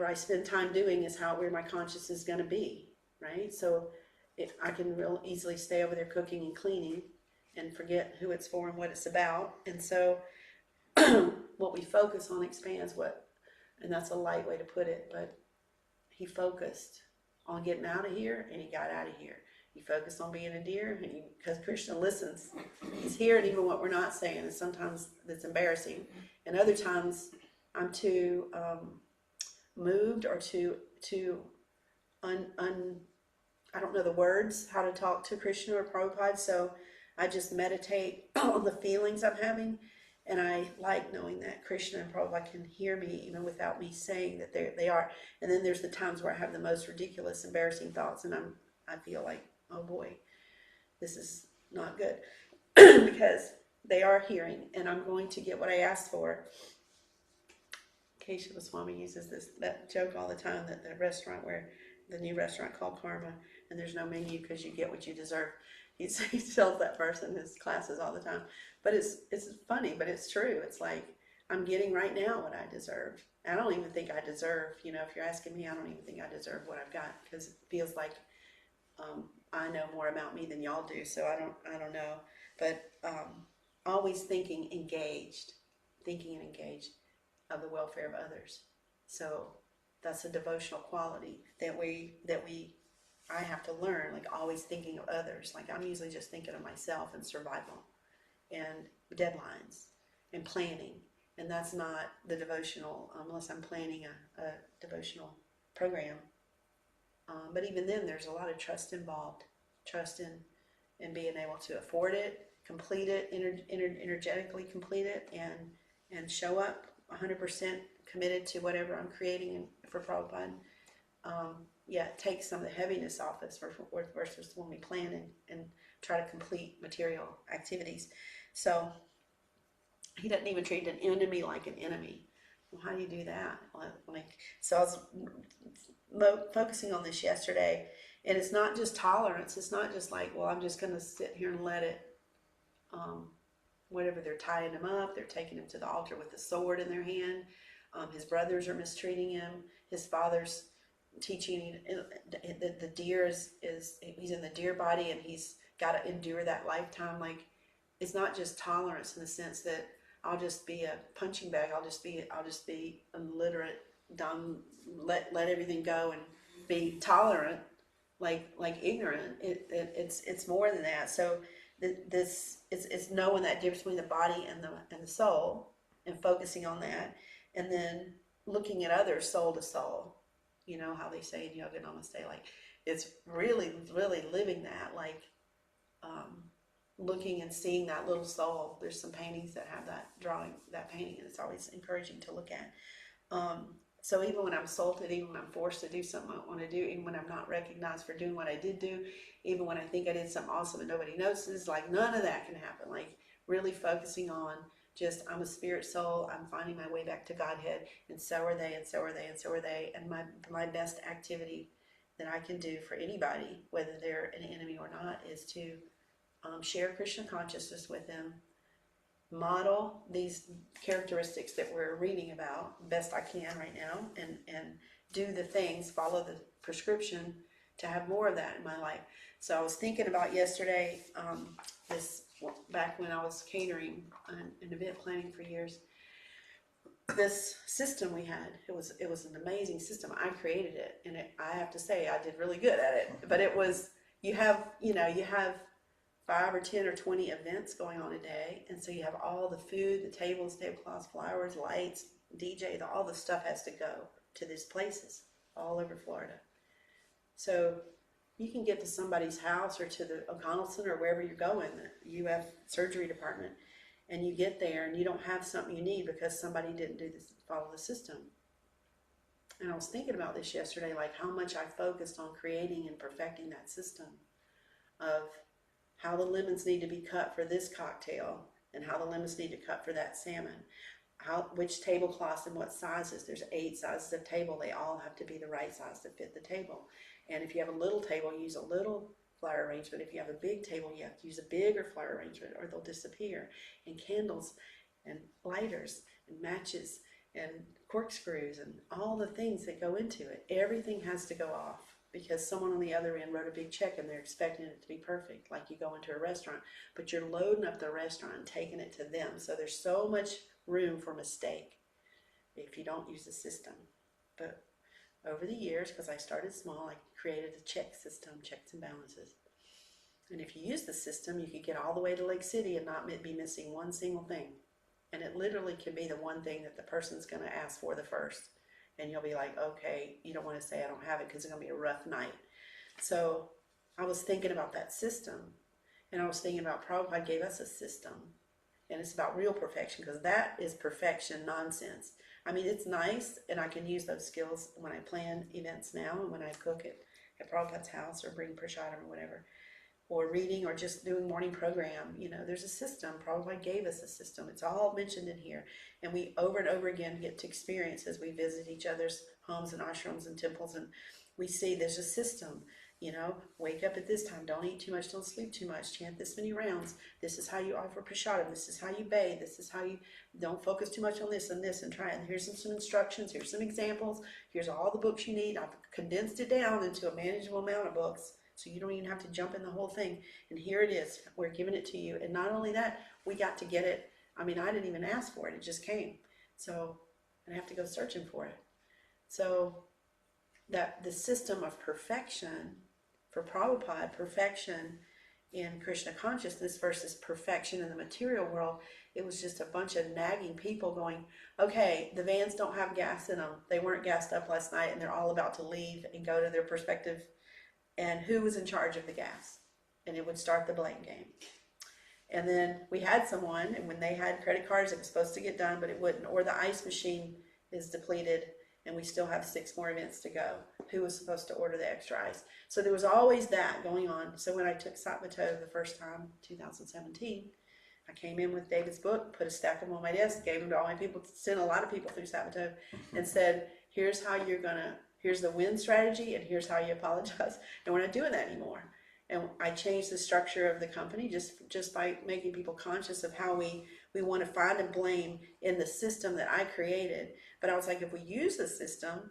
I spend time doing is where my consciousness is going to be, right? So I can real easily stay over there cooking and cleaning and forget who it's for and what it's about. And so what we focus on expands. And that's a light way to put it, but he focused on getting out of here, and he got out of here. He focused on being a deer, because Krishna listens. He's hearing even what we're not saying, and sometimes that's embarrassing. And other times I'm too moved or too I don't know the words, how to talk to Krishna or Prabhupada, so I just meditate on the feelings I'm having, and I like knowing that Krishna and Prabhupada can hear me even without me saying that they are. And then there's the times where I have the most ridiculous, embarrassing thoughts, and I feel like, oh boy, this is not good, because they are hearing, and I'm going to get what I asked for. Kesha Swami uses that joke all the time, that the new restaurant called Karma, and there's no menu because you get what you deserve. He tells that verse in his classes all the time. But it's funny, but it's true. It's like, I'm getting right now what I deserve. I don't even think I deserve, if you're asking me, I don't even think I deserve what I've got, because it feels like I know more about me than y'all do, so I don't know. But always thinking and engaged of the welfare of others. So that's a devotional quality that I have to learn, like always thinking of others. Like I'm usually just thinking of myself and survival and deadlines and planning. And that's not the devotional, unless I'm planning a devotional program. But even then, there's a lot of trust involved. Trust in being able to afford it, complete it, energetically complete it, and show up 100% committed to whatever I'm creating for Prabhupada. It takes some of the heaviness off us versus when we plan and try to complete material activities. So he doesn't even treat an enemy like an enemy. Well, how do you do that? So I was focusing on this yesterday, and it's not just tolerance. It's not just like, well, I'm just going to sit here and let it, whatever, they're tying him up, they're taking him to the altar with a sword in their hand. His brothers are mistreating him. His father's teaching the deer he's in the deer body, and he's got to endure that lifetime. Like, it's not just tolerance in the sense that I'll just be a punching bag. I'll just be illiterate, dumb, let everything go and be tolerant, like ignorant. It's more than that. So it's knowing that difference between the body and the soul, and focusing on that, and then looking at others soul to soul. You know how they say in yoga namaste, like it's really, really living that, like looking and seeing that little soul. There's some paintings that have that drawing, that painting, and it's always encouraging to look at. So even when I'm assaulted, even when I'm forced to do something I want to do, even when I'm not recognized for doing what I did do, even when I think I did something awesome and nobody notices, like none of that can happen. Like really focusing on just, I'm a spirit soul, I'm finding my way back to Godhead, and so are they, and so are they, and so are they. And my best activity that I can do for anybody, whether they're an enemy or not, is to share Krishna consciousness with them, model these characteristics that we're reading about best I can right now, and do the things, follow the prescription to have more of that in my life. So I was thinking about yesterday, this back when I was catering and event planning for years, this system we had, it was an amazing system. I created it, and I have to say I did really good at it. But it was, you have 5 or 10 or 20 events going on a day, and so you have all the food, the tables, tablecloths, flowers, lights, DJ, all the stuff has to go to these places all over Florida. So you can get to somebody's house or to the O'Connell Center or wherever you're going, the UF surgery department, and you get there and you don't have something you need because somebody didn't follow the system. And I was thinking about this yesterday, like how much I focused on creating and perfecting that system of how the lemons need to be cut for this cocktail and how the lemons need to cut for that salmon, which tablecloths and what sizes. There's 8 sizes of table. They all have to be the right size to fit the table. And if you have a little table, use a little flower arrangement. If you have a big table, you have to use a bigger flower arrangement or they'll disappear. And candles and lighters and matches and corkscrews and all the things that go into it. Everything has to go off because someone on the other end wrote a big check and they're expecting it to be perfect, like you go into a restaurant, but you're loading up the restaurant and taking it to them. So there's so much room for mistake if you don't use the system. But over the years, because I started small, I created a check system, checks and balances. And if you use the system, you could get all the way to Lake City and not be missing one single thing. And it literally can be the one thing that the person's going to ask for the first. And you'll be like, okay, you don't want to say I don't have it because it's going to be a rough night. So I was thinking about that system. And I was thinking about Prabhupada gave us a system. And it's about real perfection because that is perfection nonsense. I mean, it's nice and I can use those skills when I plan events now and when I cook at Prabhupada's house or bring prasadam or whatever. Or reading or just doing morning program. There's a system. Prabhupada gave us a system. It's all mentioned in here. And we over and over again get to experience as we visit each other's homes and ashrams and temples, and we see there's a system. Wake up at this time, don't eat too much, don't sleep too much, chant this many rounds. This is how you offer prasadam. This is how you bathe. This is how you don't focus too much on this and this and try it. And here's some instructions. Here's some examples. Here's all the books you need. I've condensed it down into a manageable amount of books. So you don't even have to jump in the whole thing. And here it is. We're giving it to you. And not only that, we got to get it. I mean, I didn't even ask for it. It just came. So I have to go searching for it. So that the system of perfection for Prabhupada, perfection in Krishna consciousness versus perfection in the material world, it was just a bunch of nagging people going, okay, the vans don't have gas in them. They weren't gassed up last night and they're all about to leave and go to their prospective. And who was in charge of the gas? And it would start the blame game. And then we had someone, and when they had credit cards, it was supposed to get done, but it wouldn't. Or the ice machine is depleted, and we still have 6 more events to go. Who was supposed to order the extra ice? So there was always that going on. So when I took Satmato the first time, 2017, I came in with David's book, put a stack of them on my desk, gave them to all my people, sent a lot of people through Satmato, and said, here's how you're going to, here's the win strategy, and here's how you apologize. And we're not doing that anymore. And I changed the structure of the company just by making people conscious of how we want to find and blame in the system that I created. But I was like, if we use the system,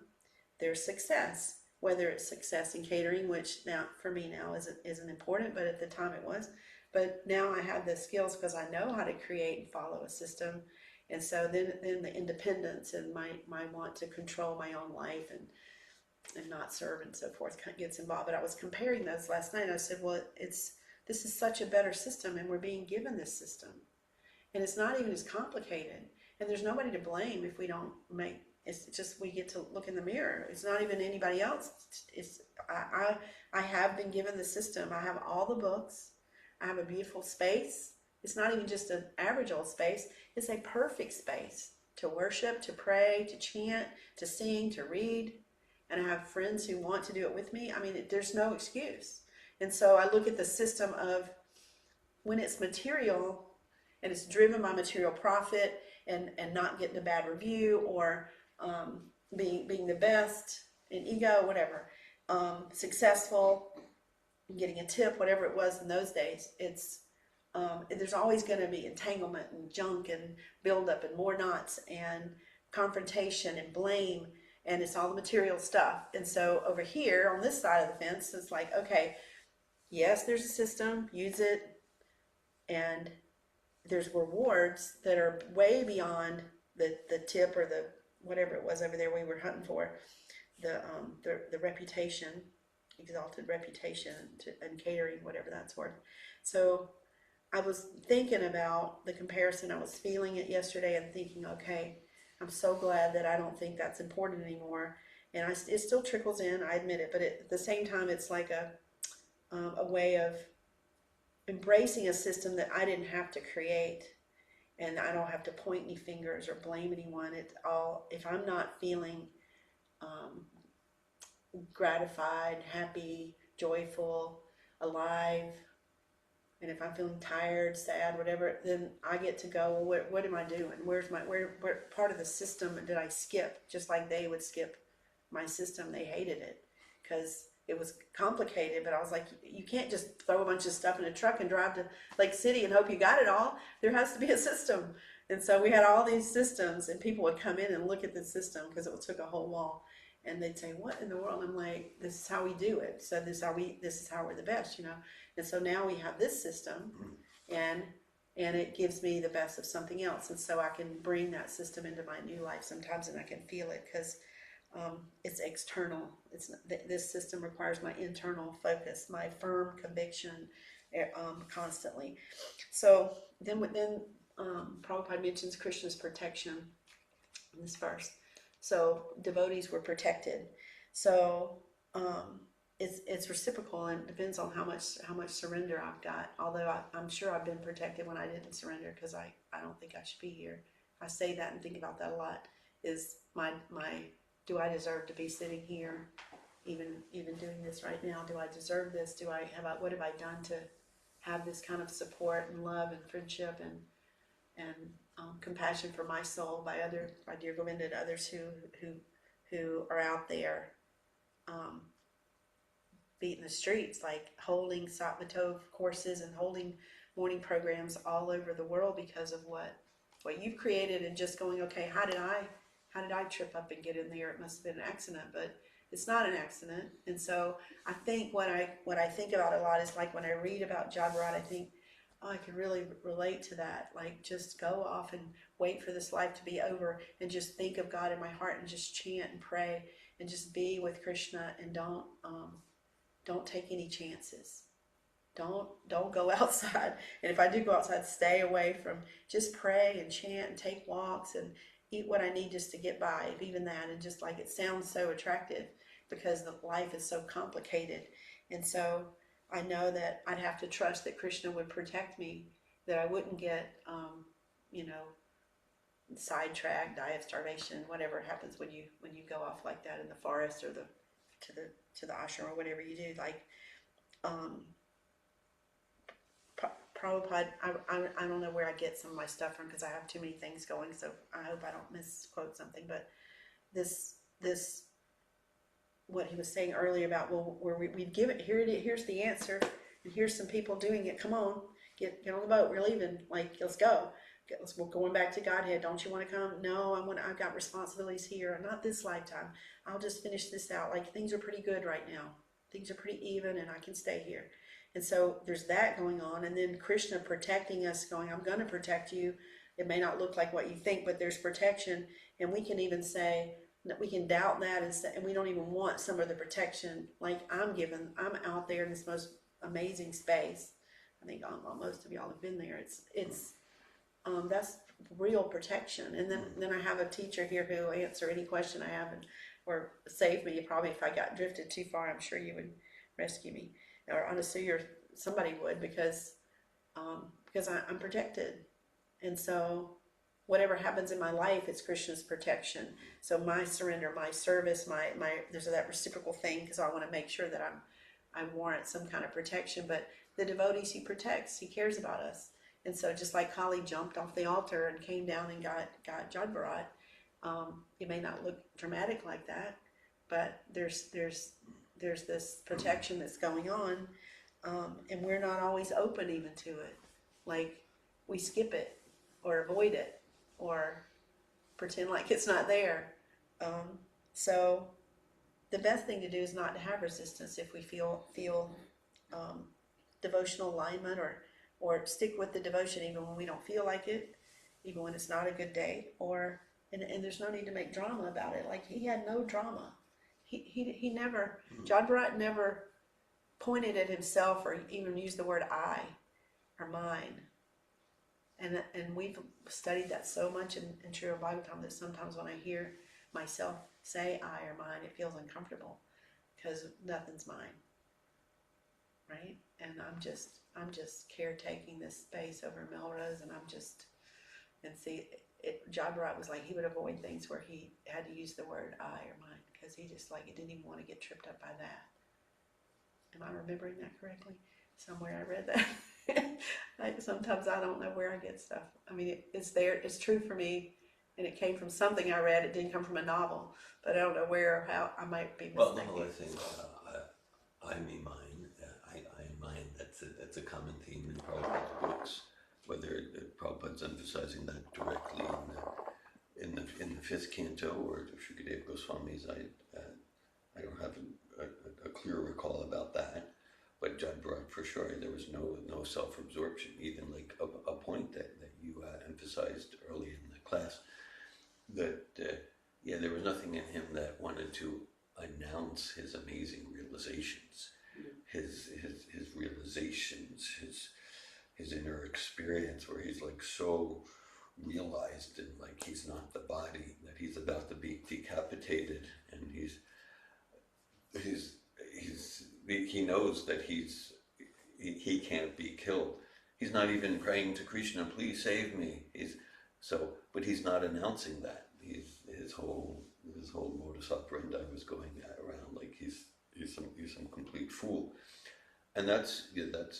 there's success. Whether it's success in catering, which now for me now isn't important, but at the time it was. But now I have the skills because I know how to create and follow a system. And so then the independence and my want to control my own life and not serve and so forth gets involved. But I was comparing those last night and I said, well, this is such a better system and we're being given this system. And it's not even as complicated. And there's nobody to blame if we don't make, it's just we get to look in the mirror. It's not even anybody else. I have been given the system. I have all the books. I have a beautiful space. It's not even just an average old space. It's a perfect space to worship, to pray, to chant, to sing, to read. And I have friends who want to do it with me. I mean, there's no excuse. And so I look at the system of when it's material and it's driven by material profit and not getting a bad review or being the best in ego, whatever, successful, getting a tip, whatever it was in those days, it's there's always going to be entanglement and junk and buildup and more knots and confrontation and blame, and it's all the material stuff. And so over here on this side of the fence, it's like, okay, yes, there's a system, use it, and there's rewards that are way beyond the tip or the whatever it was over there we were hunting for, the reputation, exalted reputation and catering, whatever that's worth. So I was thinking about the comparison. I was feeling it yesterday and thinking, okay, I'm so glad that I don't think that's important anymore. And it still trickles in, I admit it, but at the same time, it's like a way of embracing a system that I didn't have to create, and I don't have to point any fingers or blame anyone. It's all, if I'm not feeling gratified, happy, joyful, alive, and if I'm feeling tired, sad, whatever, then I get to go, well, what am I doing? Where part of the system did I skip? Just like they would skip my system. They hated it because it was complicated, but I was like, you can't just throw a bunch of stuff in a truck and drive to Lake City and hope you got it all. There has to be a system. And so we had all these systems, and people would come in and look at the system because it took a whole wall. And they'd say, what in the world? And I'm like, this is how we do it. So this is how we're the best, you know? And so now we have this system, and it gives me the best of something else. And so I can bring that system into my new life sometimes, and I can feel it because it's external. This system requires my internal focus, my firm conviction, constantly. So then Prabhupada mentions Krishna's protection in this verse. So devotees were protected. So it's reciprocal, and it depends on how much surrender I've got. Although I'm sure I've been protected when I didn't surrender, because I don't think I should be here. I say that and think about that a lot. Is my do I deserve to be sitting here, even doing this right now? Do I deserve this? What have I done to have this kind of support and love and friendship and compassion for my soul by dear Govinda and others who are out there beating the streets, like holding Satmatov courses and holding morning programs all over the world because of what you've created, and just going, okay, how did I trip up and get in there? It must have been an accident, but it's not an accident. And so I think what I think about a lot is, like, when I read about Jagrat, I think, oh, I could really relate to that. Like, just go off and wait for this life to be over and just think of God in my heart and just chant and pray and just be with Krishna, and don't take any chances. Don't go outside. And if I do go outside, stay away from, just pray and chant and take walks and eat what I need just to get by, even that. And just, like, it sounds so attractive because the life is so complicated. And so I know that I'd have to trust that Krishna would protect me, that I wouldn't get, sidetracked, die of starvation, whatever happens when you go off like that in the forest or to the ashram or whatever you do. Like, Prabhupada, I don't know where I get some of my stuff from because I have too many things going, so I hope I don't misquote something, but this what he was saying earlier about, well, where we'd give it, here's the answer, and here's some people doing it, come on, get on the boat, we're leaving, like, let's go. We're going back to Godhead. Don't you want to come? No, I've got responsibilities here. Not this lifetime. I'll just finish this out. Like, things are pretty good right now. Things are pretty even, and I can stay here. And so there's that going on. And then Krishna protecting us, going, I'm going to protect you. It may not look like what you think, but there's protection. And we can even say, we can doubt that, and we don't even want some of the protection. Like, I'm out there in this most amazing space. I think most of y'all have been there. It's that's real protection. And then I have a teacher here who will answer any question I have, or save me. Probably if I got drifted too far, I'm sure you would rescue me, or honestly, somebody would, because because I'm protected. And so whatever happens in my life, it's Krishna's protection. So my surrender, my service, my there's that reciprocal thing, because I want to make sure that I warrant some kind of protection. But the devotees he protects, he cares about us. And so just like Kali jumped off the altar and came down and got Jadbarat, it may not look dramatic like that, but there's this protection that's going on, and we're not always open even to it. Like, we skip it or avoid it or pretend like it's not there. So the best thing to do is not to have resistance if we feel devotional alignment, or stick with the devotion even when we don't feel like it, even when it's not a good day, and there's no need to make drama about it. Like, he had no drama. He never, Jadbarat never pointed at himself or even used the word I or mine. And we've studied that so much in Srimad Bhagavatam that sometimes when I hear myself say I or mine, it feels uncomfortable, because nothing's mine, right? And I'm just caretaking this space over Melrose, and Jadbarat was like, he would avoid things where he had to use the word I or mine, because he just he didn't even want to get tripped up by that. Am I remembering that correctly? Somewhere I read that. Sometimes I don't know where I get stuff. I mean, it's there. It's true for me, and it came from something I read. It didn't come from a novel, but I don't know where or how. I might be mistaken. Well, no, I think I me mine. I and mine. That's a common theme in Prabhupada's books. Whether Prabhupada's emphasizing that directly in the fifth canto or Shukadeva Goswami's, I don't have a clear recall about that. But Jadbarat, for sure, there was no self-absorption. Even like a point that you emphasized early in the class, that there was nothing in him that wanted to announce his amazing realizations, his realizations, his inner experience, where he's like so realized, and like he's not the body, that he's about to be decapitated, and he knows that he can't be killed. He's not even praying to Krishna, please save me. But he's not announcing that. His whole modus operandi was going around like he's some complete fool. And that's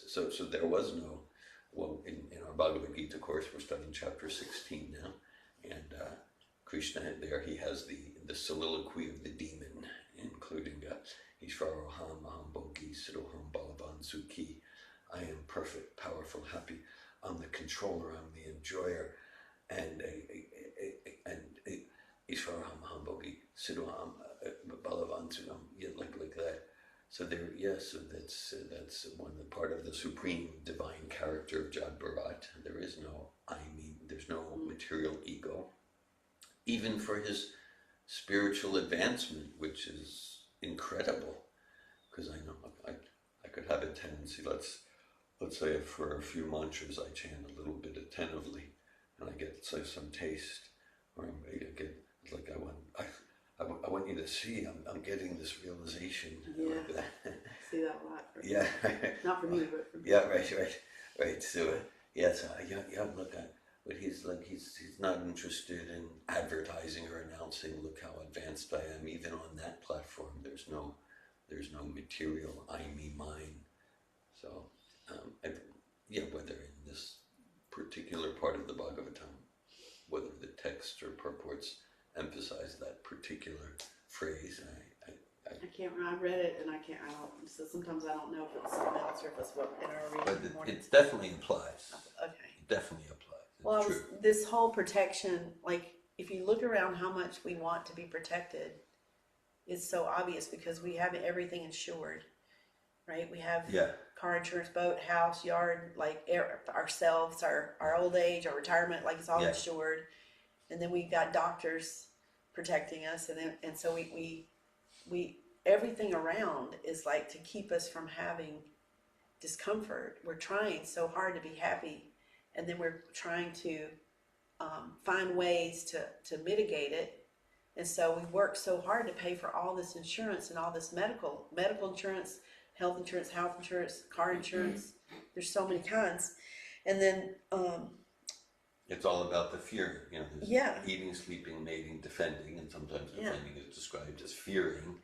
so there was no, well, in our Bhagavad Gita course, we're studying chapter 16 now, and Krishna, there he has the soliloquy of the demon, including Ishvaroham Aham Bhogi Siddhoham Balavan Sukhi. I am perfect, powerful, happy. I'm the controller, I'm the enjoyer. And Ishvaroham Aham Bhogi Siddhoham Balavan Sukhi, like that. So so that's one part of the supreme divine character of Jadbarat. There is no there's no material ego, even for his spiritual advancement, which is incredible. Because I know I could have a tendency. Let's say if for a few mantras I chant a little bit attentively, and I get some taste, or I want you to see I'm getting this realization. Yeah, like that. I see that a lot. Yeah. Not for me, but for yeah, right. So look, but he's not interested in advertising or announcing, look how advanced I am. Even on that platform, there's no material I, me, mine. So whether in this particular part of the Bhagavatam, whether the text or purports emphasize that particular phrase, I can't remember. I read it and I don't. So sometimes I don't know if it was something else or if it's what in our reading in the morning. It definitely applies. Okay. It definitely applies. It's Well, true. this whole protection, like if you look around how much we want to be protected, it's so obvious because we have everything insured, right? We have car insurance, boat, house, yard, like ourselves, our old age, our retirement, like it's all insured. And then we've got doctors protecting us, and so we everything around is like to keep us from having discomfort. We're trying so hard to be happy, and then we're trying to find ways to mitigate it. And so we work so hard to pay for all this insurance and all this medical insurance, health insurance, car insurance. There's so many kinds. And then, It's all about the fear. There's yeah, eating, sleeping, mating, defending, and sometimes yeah, defending is described as fearing.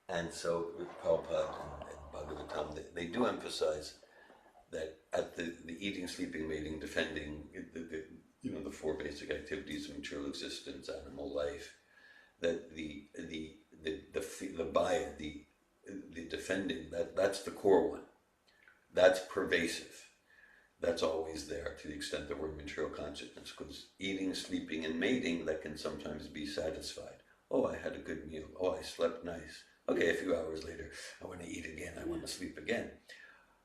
And so with Prabhupada and Bhagavatam, they do emphasize that at the eating, sleeping, mating, defending, the four basic activities of material existence, animal life, that the defending, that's the core one. That's pervasive. That's always there to the extent that we're material consciousness, because eating, sleeping, and mating, that can sometimes be satisfied. Oh, I had a good meal. Oh, I slept nice. Okay, a few hours later, I want to eat again. I want to sleep again.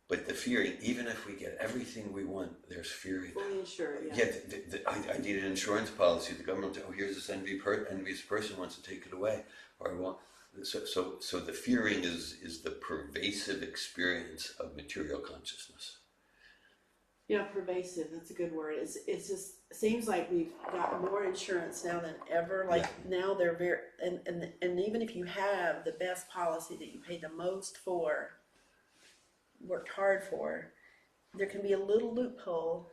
But the fearing, even if we get everything we want, there's fearing. fully insured, yeah. I need an insurance policy. The government, here's this envious person wants to take it away. Or I want, so the fearing is the pervasive experience of material consciousness. Yeah, pervasive, that's a good word. It's just, seems like we've got more insurance now than ever. Like now they're very, and even if you have the best policy that you paid the most for, worked hard for, there can be a little loophole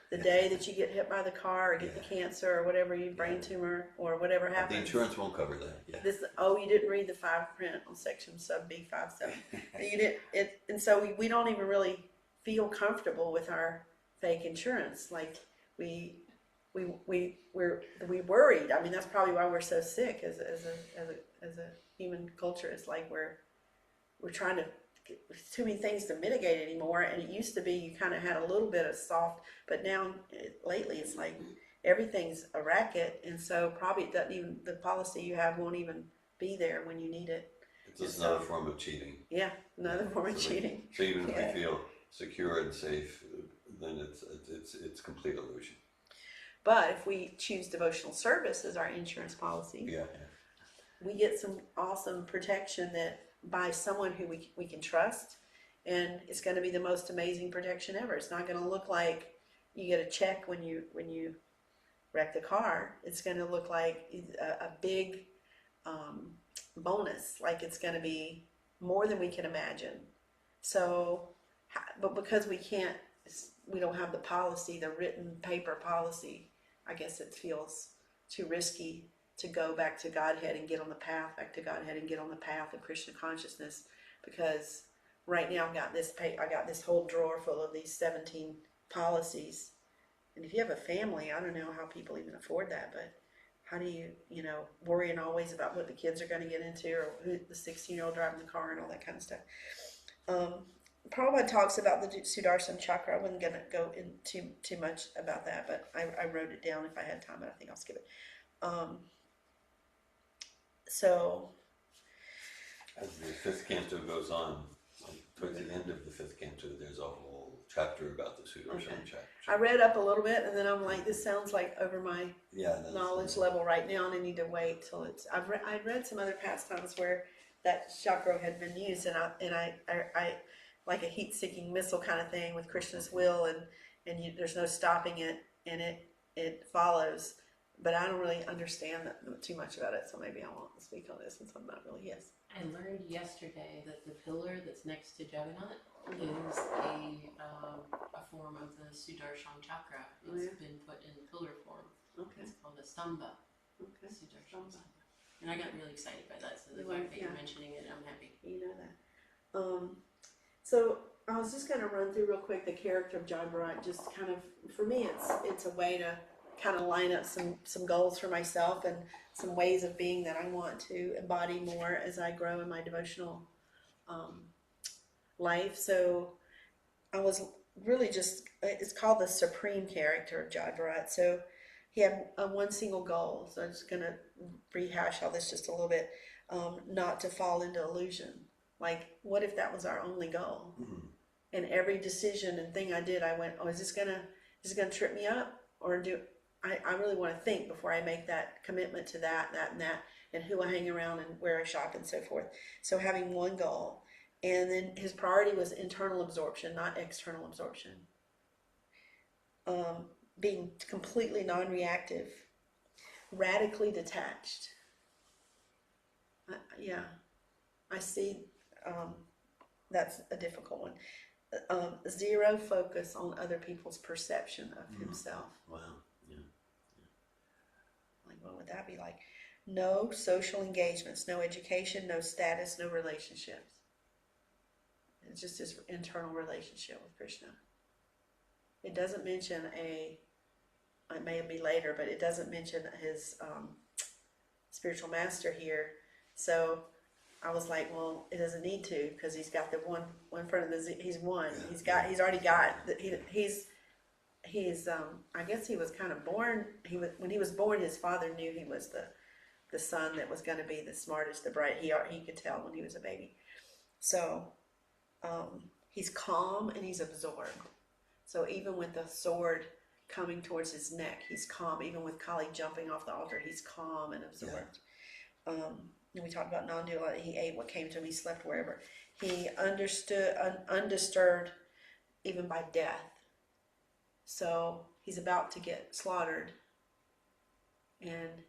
the day that you get hit by the car or get the cancer or whatever, you brain tumor or whatever happens. The insurance won't cover that. Yeah. You didn't read the fine print on section sub B57. You didn't. And so we don't even really feel comfortable with our fake insurance. Like we worried. I mean, that's probably why we're so sick as a human culture. It's like we're trying to get too many things to mitigate anymore. And it used to be you kind of had a little bit of soft, but now lately it's like everything's a racket, and so probably it doesn't even, the policy you have won't even be there when you need it. It's just another form of cheating. Yeah, another form of cheating. So even if we feel secure and safe, then it's complete illusion. But if we choose devotional service as our insurance policy, we get some awesome protection that by someone who we can trust, and it's going to be the most amazing protection ever. It's not going to look like you get a check when you wreck the car. It's going to look like a big bonus. Like it's going to be more than we can imagine. So, but because we don't have the policy, the written paper policy, I guess it feels too risky to go back to Godhead and get on the path, of Krishna consciousness, because right now I got this whole drawer full of these 17 policies. And if you have a family, I don't know how people even afford that, but how do you, worrying always about what the kids are going to get into, or who the 16-year-old driving the car and all that kind of stuff. Prabhupada talks about the Sudarshan chakra. I wasn't going to go into too much about that, but I wrote it down if I had time, but I think I'll skip it. So, as the fifth canto goes on, towards the end of the fifth canto, there's a whole chapter about the Sudarshan chakra. I read up a little bit, and then I'm like, this sounds like over my knowledge level right now, and I need to wait till it's. I'd read some other pastimes where that chakra had been used, and I like a heat-seeking missile kind of thing with Krishna's will, and there's no stopping it, and it follows. But I don't really understand too much about it, so maybe I won't speak on this since I'm not really I learned yesterday that the pillar that's next to Jagannath is a form of the Sudarshan chakra. It's been put in pillar form. Okay. It's called a stamba. Okay. Sudarshan stamba. And I got really excited by that, so the fact that you're mentioning it, I'm happy. You know that. So I was just going to run through real quick the character of John Bright. Just kind of, for me, it's a way to kind of line up some goals for myself and some ways of being that I want to embody more as I grow in my devotional life. So I was really it's called the supreme character of John Bright. So he had one single goal. So I'm just going to rehash all this just a little bit. Not to fall into illusion. Like, what if that was our only goal? Mm-hmm. And every decision and thing I did, I went, oh, is this gonna trip me up? Or I really want to think before I make that commitment to that, and who I hang around and where I shop and so forth. So having one goal. And then his priority was internal absorption, not external absorption. Being completely non-reactive, radically detached. I see that's a difficult one. zero focus on other people's perception of himself. Wow. Yeah. Like, what would that be like? No social engagements, no education, no status, no relationships. It's just his internal relationship with Krishna. It doesn't mention it may be later, but it doesn't mention his spiritual master here. So I was like, well, it doesn't need to, because he's got the one front of the he's one. Yeah. He's already got he's I guess he was kind of born. When he was born, his father knew he was the son that was going to be the smartest, the bright. He could tell when he was a baby. So he's calm and he's absorbed. So even with the sword coming towards his neck, he's calm. Even with Kali jumping off the altar, he's calm and absorbed. And we talked about non-dual. He ate what came to him. He slept wherever. He understood undisturbed even by death. So he's about to get slaughtered, and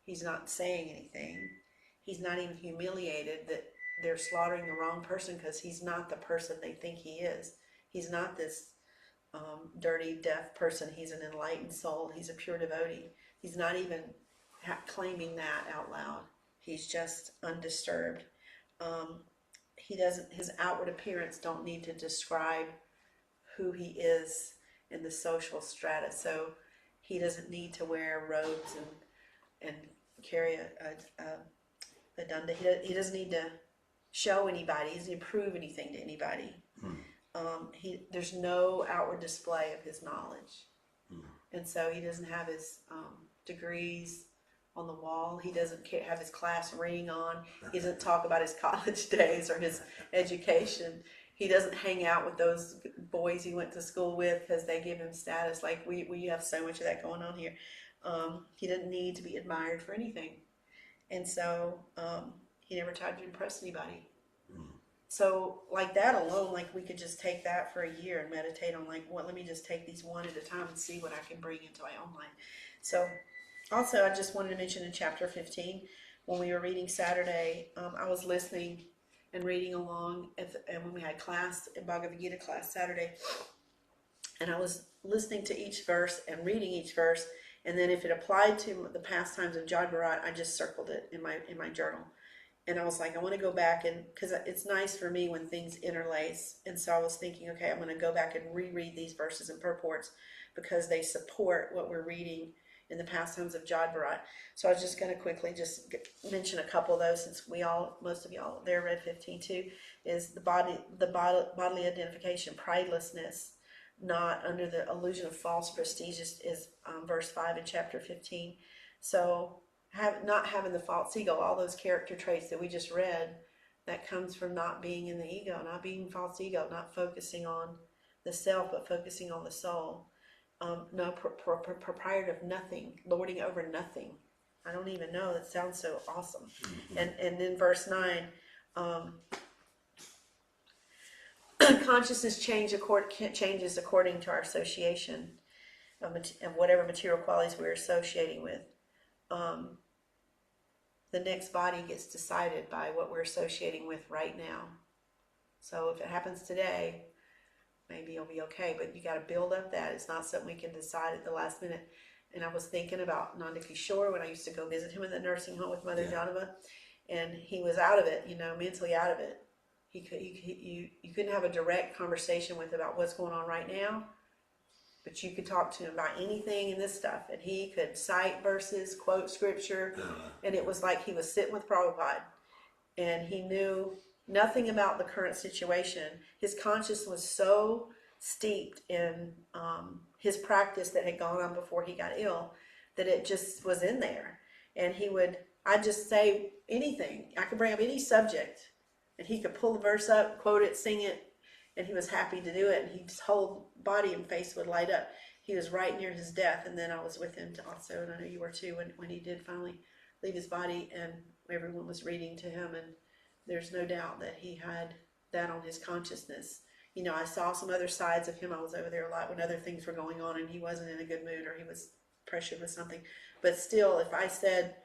he's not saying anything. He's not even humiliated that they're slaughtering the wrong person, because he's not the person they think he is. He's not this dirty, deaf person. He's an enlightened soul. He's a pure devotee. He's not even claiming that out loud. He's just undisturbed. His outward appearance don't need to describe who he is in the social strata. So he doesn't need to wear robes and carry a dunda. He doesn't need to show anybody. He doesn't need to prove anything to anybody. There's no outward display of his knowledge. And so he doesn't have his degrees on the wall. He doesn't have his class ring on. He doesn't talk about his college days or his education. He doesn't hang out with those boys he went to school with because they give him status. Like we have so much of that going on here. He didn't need to be admired for anything. And so he never tried to impress anybody. So like that alone, like we could just take that for a year and meditate on like, well, let me just take these one at a time and see what I can bring into my own life. So also, I just wanted to mention in chapter 15, when we were reading Saturday, I was listening and reading along and when we had class, in Bhagavad Gita class Saturday, and I was listening to each verse and reading each verse, and then if it applied to the pastimes of Jadbarat, I just circled it in my journal. And I was like, I want to go back, and because it's nice for me when things interlace. And so I was thinking, okay, I'm going to go back and reread these verses and purports because they support what we're reading in the pastimes of Jadbarat. So I was just going to quickly just mention a couple of those, since most of y'all there read 15 too, is the bodily identification, pridelessness, not under the illusion of false prestige, is verse 5 in chapter 15. So not having the false ego, all those character traits that we just read, that comes from not being in the ego, not being false ego, not focusing on the self, but focusing on the soul. No proprietor of nothing, lording over nothing. I don't even know. That sounds so awesome. And then verse 9, consciousness changes according to our association of whatever material qualities we're associating with. The next body gets decided by what we're associating with right now. So if it happens today, maybe it'll be okay, but you got to build up that. It's not something we can decide at the last minute. And I was thinking about Nanda Kishore when I used to go visit him in the nursing home with Mother Janava, and he was out of it, mentally out of it. You couldn't have a direct conversation with him about what's going on right now, but you could talk to him about anything in this stuff, and he could cite verses, quote scripture, and it was like he was sitting with Prabhupada, and he knew nothing about the current situation. His conscience was so steeped in his practice that had gone on before he got ill that it just was in there. And I'd just say anything. I could bring up any subject, and he could pull the verse up, quote it, sing it, and he was happy to do it. And his whole body and face would light up. He was right near his death, and then I was with him also, and I know you were too, when he did finally leave his body, and everyone was reading to him, and there's no doubt that he had that on his consciousness. I saw some other sides of him. I was over there a lot when other things were going on and he wasn't in a good mood or he was pressured with something. But still, if I said,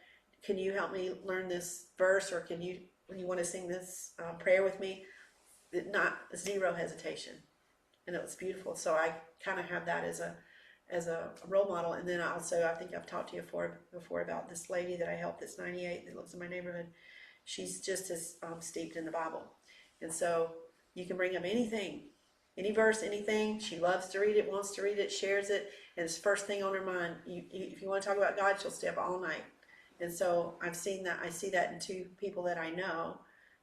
can you help me learn this verse, or when you want to sing this prayer with me? Not zero hesitation. and it was beautiful. So I kind of have that as a role model. And then also, I think I've talked to you before about this lady that I help that's 98 that lives in my neighborhood. She's just as steeped in the Bible. And so you can bring up anything, any verse, anything. She loves to read it, wants to read it, shares it, and it's first thing on her mind. If you want to talk about God, she'll stay up all night. And so I've seen that. I see that in two people that I know.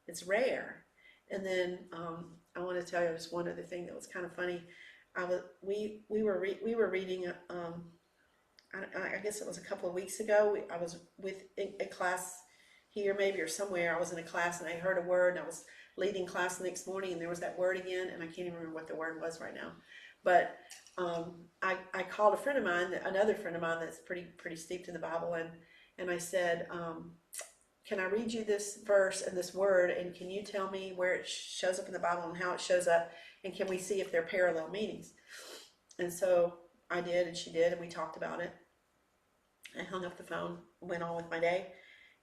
It's rare. And then I want to tell you just one other thing that was kind of funny. We were reading. I guess it was a couple of weeks ago. I was with a class here maybe or somewhere. I was in a class and I heard a word, and I was leading class the next morning, and there was that word again, and I can't even remember what the word was right now. But I called a friend of mine, another friend of mine that's pretty steeped in the Bible, and I said, can I read you this verse and this word, and can you tell me where it shows up in the Bible and how it shows up, and can we see if they're parallel meanings? And so I did, and she did, and we talked about it. I hung up the phone, went on with my day,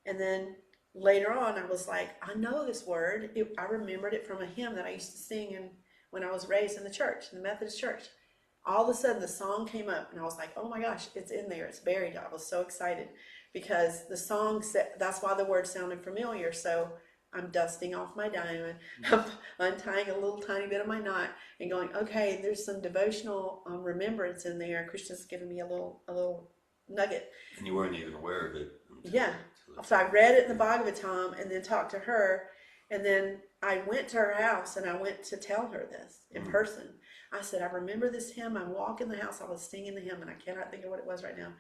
and then later on I was like, I know this word. I remembered it from a hymn that I used to sing when I was raised in the church, in the Methodist church. All of a sudden the song came up, and I was like, oh my gosh, it's in there, it's buried. I was so excited because the song said, that's why the word sounded familiar. So I'm dusting off my diamond, I'm untying a little tiny bit of my knot and going, okay, there's some devotional remembrance in there. Christian's given me a little nugget. And you weren't even aware of it. Yeah. So I read it in the Bhagavatam and then talked to her, and then I went to her house and I went to tell her this in person. I said, I remember this hymn. I walk in the house, I was singing the hymn, and I cannot think of what it was right now.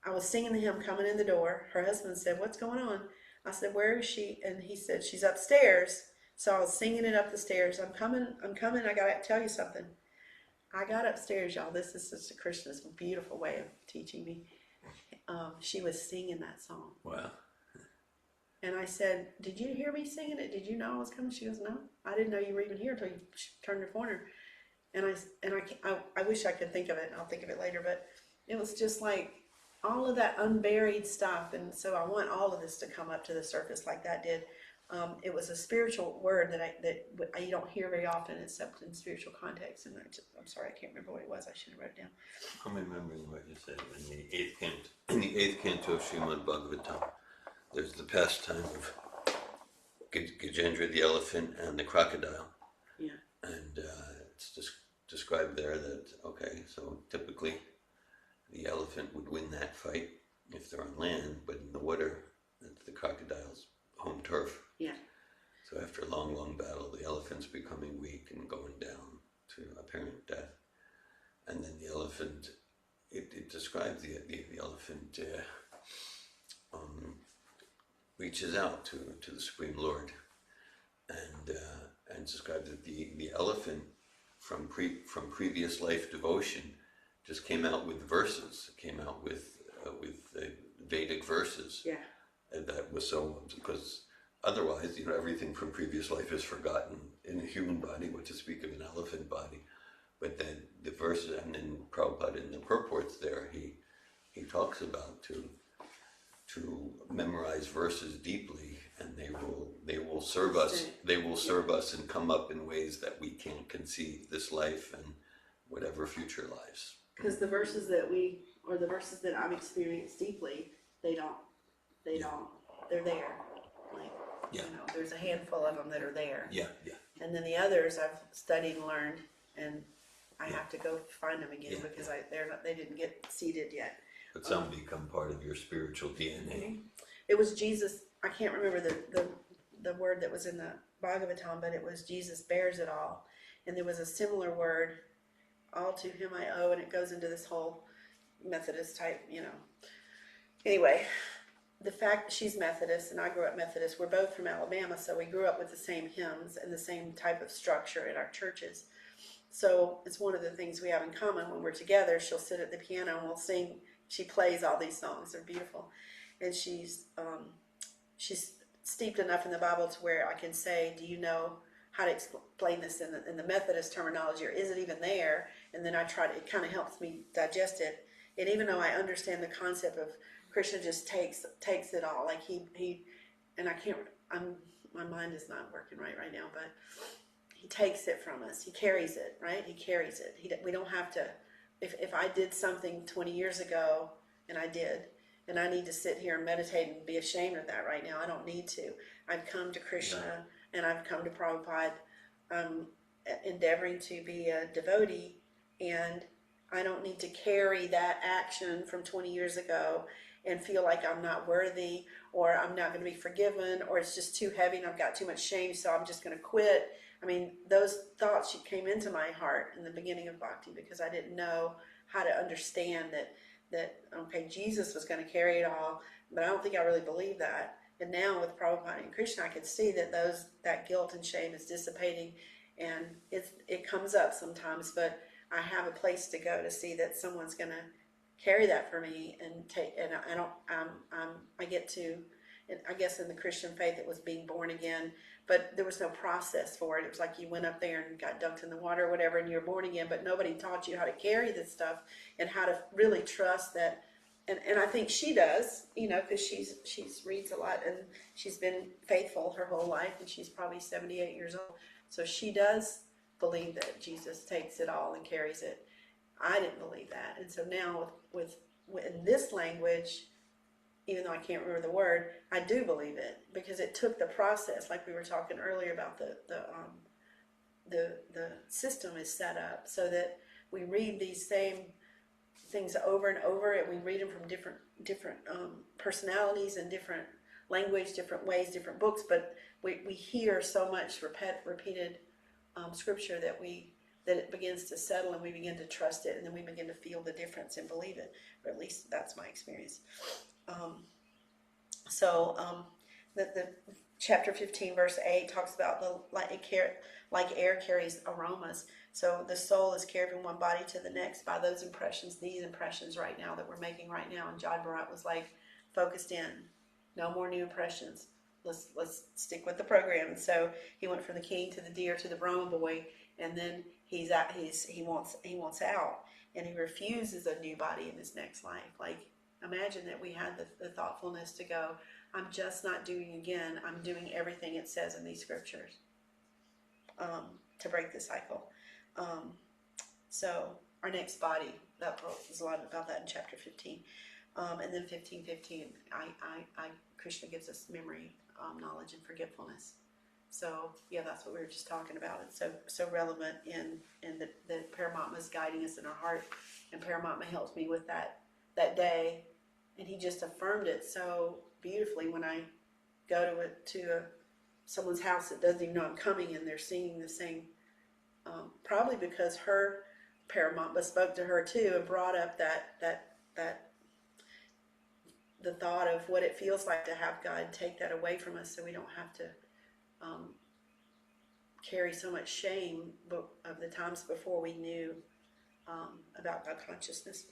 I was singing the hymn coming in the door. Her husband said, what's going on? I said, where is she? And he said, she's upstairs. So I was singing it up the stairs. I'm coming, I gotta tell you something. I got upstairs, y'all. This is Sister Krishna's beautiful way of teaching me. She was singing that song. Wow. And I said, did you hear me singing it? Did you know I was coming? She goes, no, I didn't know you were even here until you turned the corner. And I wish I could think of it, and I'll think of it later, but it was just like all of that unburied stuff. And so I want all of this to come up to the surface like that did. It was a spiritual word that you don't hear very often except in spiritual context. And I'm sorry, I can't remember what it was. I should have wrote it down. I'm remembering what you said in the eighth canto of Srimad Bhagavatam. There's the pastime of Gajendra the elephant and the crocodile. Yeah. And it's just described there that, okay, so typically the elephant would win that fight if they're on land, but in the water, it's the crocodile's home turf. Yeah. So after a long, long battle, the elephant's becoming weak and going down to apparent death. And then the elephant, it describes the elephant reaches out to the Supreme Lord, and describes that the elephant from previous life devotion just came out with verses, came out with Vedic verses. Yeah. And that was so, because otherwise, everything from previous life is forgotten in a human body, what to speak of an elephant body. But then the verses, and then Prabhupada in the purports there, he talks about to memorize verses deeply, and they will serve us. They will serve us and come up in ways that we can't conceive this life and whatever future lives. Because the verses that I've experienced deeply, they're there. Like, there's a handful of them that are there. Yeah, yeah. And then the others I've studied and learned, and I have to go find them again because they didn't get seeded yet. But some become part of your spiritual DNA. It was Jesus. I can't remember the word that was in the Bhagavatam, but it was Jesus bears it all. And there was a similar word, all to him I owe, and it goes into this whole Methodist type, Anyway, the fact she's Methodist and I grew up Methodist, we're both from Alabama, so we grew up with the same hymns and the same type of structure in our churches. So it's one of the things we have in common. When we're together, she'll sit at the piano and we'll sing. She plays all these songs. They're beautiful. And she's steeped enough in the Bible to where I can say, do you know how to explain this in the Methodist terminology, or is it even there? And then it kind of helps me digest it. And even though I understand the concept of Krishna just takes it all, like he and I can't, my mind is not working right now, but he takes it from us. He carries it, right? He carries it. We don't have to, if I did something 20 years ago, and I did, and I need to sit here and meditate and be ashamed of that right now, I don't need to. I've come to Krishna and I've come to Prabhupada endeavoring to be a devotee, and I don't need to carry that action from 20 years ago and feel like I'm not worthy, or I'm not going to be forgiven, or it's just too heavy and I've got too much shame, so I'm just going to quit. I mean, those thoughts came into my heart in the beginning of bhakti because I didn't know how to understand that okay, Jesus was going to carry it all, but I don't think I really believed that. And now with Prabhupada and Krishna, I could see that that guilt and shame is dissipating, and it comes up sometimes, but I have a place to go to see that someone's going to carry that for me and take. And I get to. And I guess in the Christian faith it was being born again, but there was no process for it. It was like you went up there and got dunked in the water or whatever, and you're born again, but nobody taught you how to carry this stuff and how to really trust that. And I think she does, because she's reads a lot and she's been faithful her whole life, and she's probably 78 years old. So she does believe that Jesus takes it all and carries it. I didn't believe that. And so now with in this language, even though I can't remember the word, I do believe it because it took the process, like we were talking earlier about the system is set up so that we read these same things over and over, and we read them from different personalities and different language, different ways, different books, but we hear so much repeated scripture that it begins to settle, and we begin to trust it, and then we begin to feel the difference and believe it, or at least that's my experience. The chapter 15 verse 8 talks about like air carries aromas. So the soul is carried from one body to the next by those impressions, these impressions right now that we're making right now. And Jod Bharat was like focused in, no more new impressions. Let's stick with the program. And so he went from the king to the deer to the Brahma boy, and then he wants out, and he refuses a new body in his next life. Like, imagine that we had the thoughtfulness to go, I'm just not doing again. I'm doing everything it says in these scriptures to break the cycle. So our next body, there's a lot about that in chapter 15. And then 15:15, Krishna gives us memory, knowledge, and forgetfulness. So yeah, that's what we were just talking about. It's so relevant in the Paramatma is guiding us in our heart, and Paramatma helps me with that day, and he just affirmed it so beautifully when I go to someone's house that doesn't even know I'm coming, and they're singing the same. Probably because her Paramatma spoke to her too and brought up that the thought of what it feels like to have God take that away from us, so we don't have to carry so much shame of the times before we knew about God consciousness.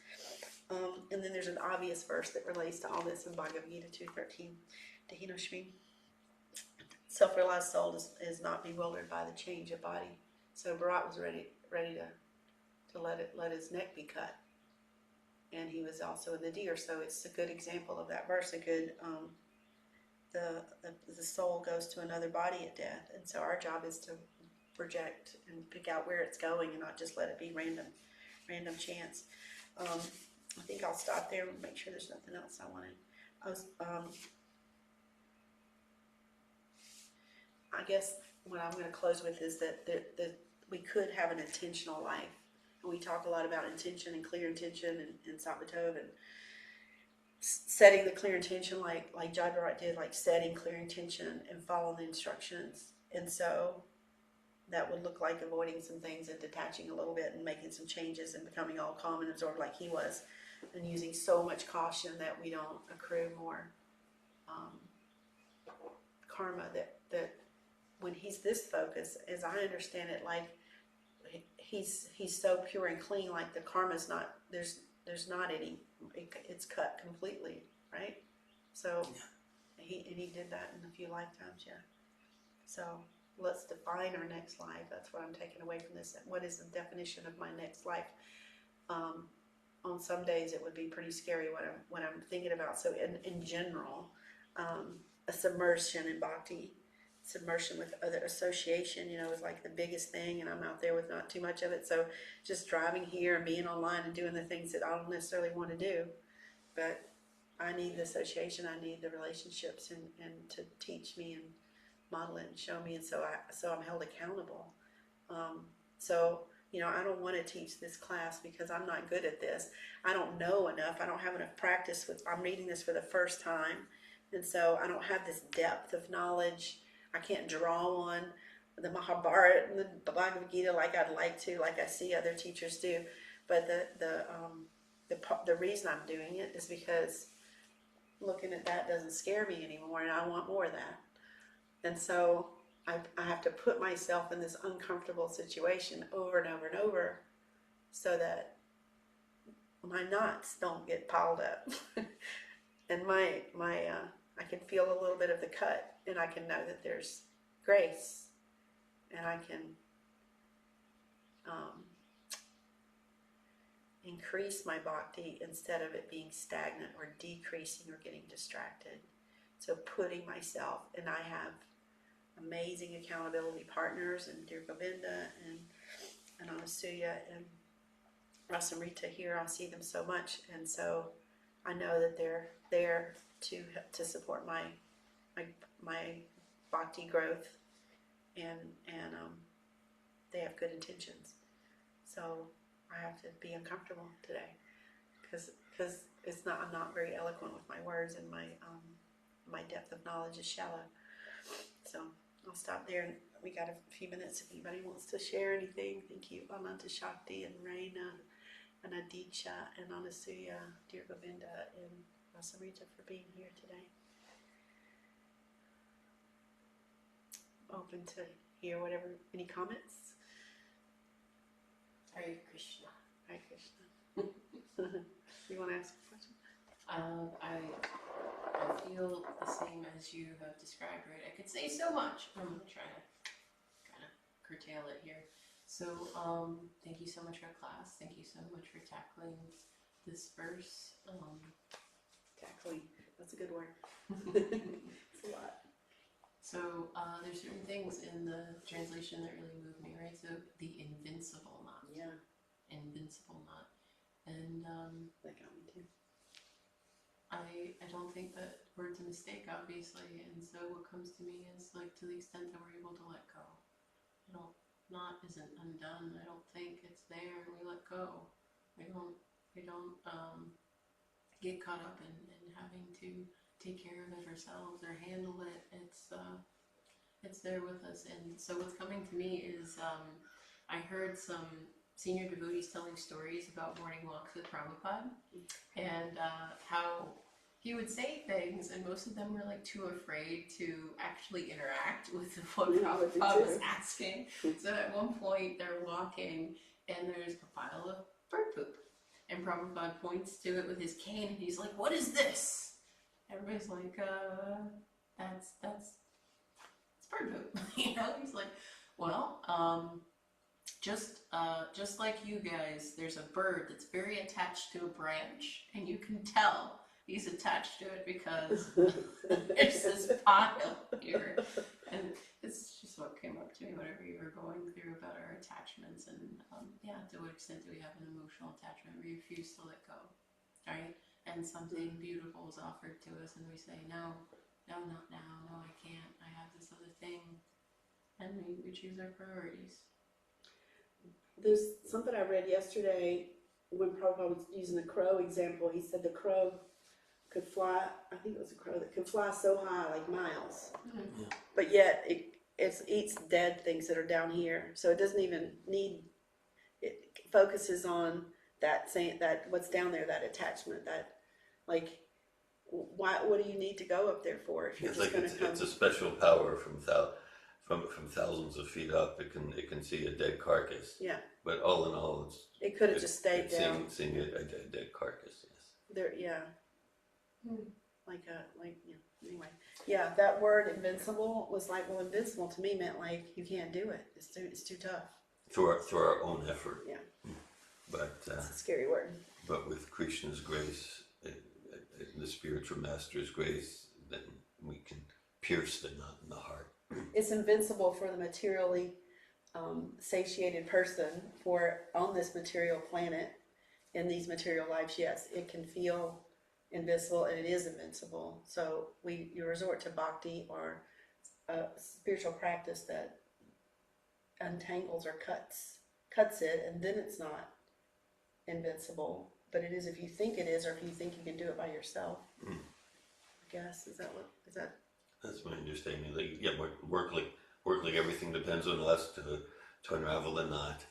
And then there's an obvious verse that relates to all this in Bhagavad Gita 2:13. Dehinoshmi. Self-realized soul is not bewildered by the change of body. So Bharat was ready to let his neck be cut, and he was also in the deer. So it's a good example of that verse. A good the soul goes to another body at death, and so our job is to project and pick out where it's going, and not just let it be random chance. I think I'll stop there and make sure there's nothing else I wanted. I guess what I'm going to close with is that we could have an intentional life. And we talk a lot about intention and clear intention and Savatov and setting the clear intention like Jod Bharat did, like setting clear intention and following the instructions. And so that would look like avoiding some things and detaching a little bit and making some changes and becoming all calm and absorbed like he was, and using so much caution that we don't accrue more karma, that when he's this focused, as I understand it, like he's so pure and clean, like the karma's not, there's not any, it's cut completely, right? So he did that in a few lifetimes, yeah. So let's define our next life. That's what I'm taking away from this. What is the definition of my next life? On some days it would be pretty scary what I'm thinking about. So in general, a submersion in bhakti submersion with other association, is like the biggest thing, and I'm out there with not too much of it. So just driving here and being online and doing the things that I don't necessarily want to do, but I need the association, I need the relationships, and to teach me and model it and show me, and so I'm held accountable. So I don't want to teach this class because I'm not good at this. I don't know enough. I don't have enough practice I'm reading this for the first time, and so I don't have this depth of knowledge. I can't draw on the Mahabharata and the Bhagavad Gita like I'd like to, like I see other teachers do. But the reason I'm doing it is because looking at that doesn't scare me anymore, and I want more of that. And so I have to put myself in this uncomfortable situation over and over and over so that my knots don't get piled up. And I can feel a little bit of the cut, and I can know that there's grace, and I can increase my bhakti instead of it being stagnant or decreasing or getting distracted. So putting myself, and I have amazing accountability partners, and dear Govinda and Anasuya and Laksmipriya here. I see them so much, and so I know that they're there to support my bhakti growth, and they have good intentions. So I have to be uncomfortable today because I'm not very eloquent with my words, and my depth of knowledge is shallow. So I'll stop there, and we got a few minutes if anybody wants to share anything. Thank you, Ananta Shakti and Raina and Adicha and Anasuya, dear Govinda and Laksmipriya for being here today. Open to hear whatever, any comments? Hare Krishna. Hare Krishna. You want to ask a question? I feel the same as you have described, right? I could say so much. I'm going to try to kind of curtail it here. So, thank you so much for class. Thank you so much for tackling this verse. Tackling, that's a good word. It's a lot. So, there's certain things in the translation that really moved me, right? So, the invincible knot. Yeah. Invincible knot. And, That got me too. I don't think that word's a mistake, obviously, and so what comes to me is, like, to the extent that we're able to let go. Knot isn't undone. I don't think it's there, and we let go. We don't get caught up in having to take care of it ourselves or handle it. It's there with us. And so what's coming to me is I heard some senior devotees telling stories about morning walks with Prabhupada, and how he would say things, and most of them were like too afraid to actually interact with what Prabhupada was asking. So at one point they're walking, and there's a pile of bird poop, and Prabhupada points to it with his cane, and he's like, "What is this?" Everybody's like, that's bird poop." He's like, "Well, just like you guys, there's a bird that's very attached to a branch, and you can tell he's attached to it because there's this pile here." And it's just what came up to me, whatever you were going through about our attachments, and to what extent do we have an emotional attachment? We refuse to let go, right? And something beautiful is offered to us, and we say, no, not now, no, I can't, I have this other thing, and we choose our priorities. There's something I read yesterday when Prabhupada was using the crow example. He said the crow could fly, I think it was a crow that could fly so high, like miles. Yeah. But yet it eats dead things that are down here. So it doesn't even need, it focuses on that what's down there, that attachment, that like, what do you need to go up there for if you're It's just like going to come? it's a special power from thousands of feet up. It can see a dead carcass. Yeah. But all in all, It could have just stayed down. Seeing a dead carcass. Yes. There, yeah. Anyway. Yeah, that word invincible was like, well, invincible to me meant like you can't do it. It's too tough. Through our own effort. Yeah. But It's a scary word. But with Krishna's grace, the spiritual master's grace, then we can pierce the knot in the heart. it's invincible for the materially satiated person for on this material planet in these material lives. Yes, it can feel invincible, and it is invincible. So you resort to bhakti or a spiritual practice that untangles or cuts it, and then it's not invincible. But it is if you think it is, or if you think you can do it by yourself. I guess is that That's my understanding. Like, yeah, work like everything depends on us to unravel the knot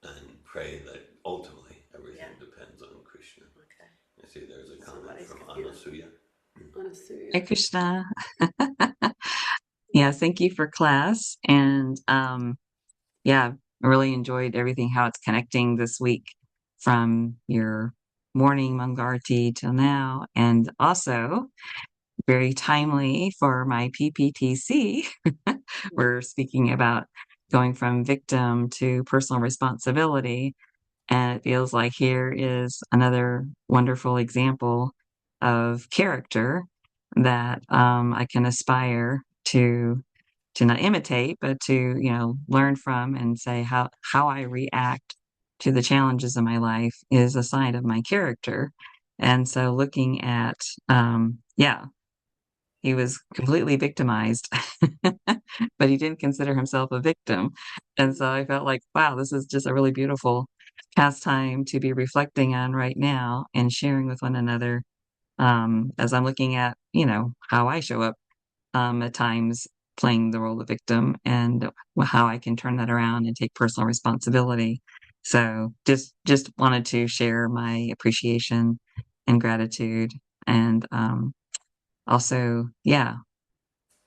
and pray that ultimately everything depends on Krishna. okay? I see there's a comment Somebody's from computer. Anasuya. Hey, Anasuya. Krishna. Yeah, thank you for class. And yeah, I really enjoyed everything, how it's connecting this week from your morning Mangarti till now. And also very timely for my PPTC. We're speaking about going from victim to personal responsibility. And it feels like here is another wonderful example of character that I can aspire to not imitate, but to, learn from and say how I react to the challenges of my life is a sign of my character. And so looking at, yeah, he was completely victimized, but he didn't consider himself a victim. And so I felt like, wow, this is just a really beautiful pastime to be reflecting on right now and sharing with one another, as I'm looking at, how I show up at times playing the role of victim and how I can turn that around and take personal responsibility. So just wanted to share my appreciation and gratitude and also, yeah,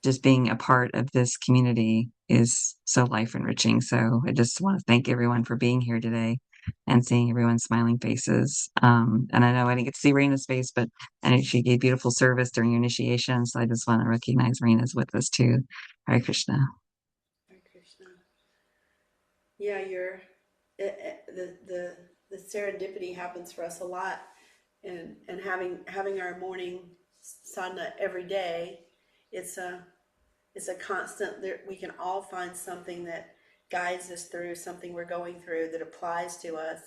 just being a part of this community is so life enriching. So I just want to thank everyone for being here today and seeing everyone's smiling faces. And I know I didn't get to see Rena's face, but I know she gave beautiful service during your initiation. So I just want to recognize Rena's with us too. Hare Krishna. Hare Krishna. Yeah, the serendipity happens for us a lot, and having our morning sadhana every day, it's a constant. We can all find something that guides us through something we're going through that applies to us.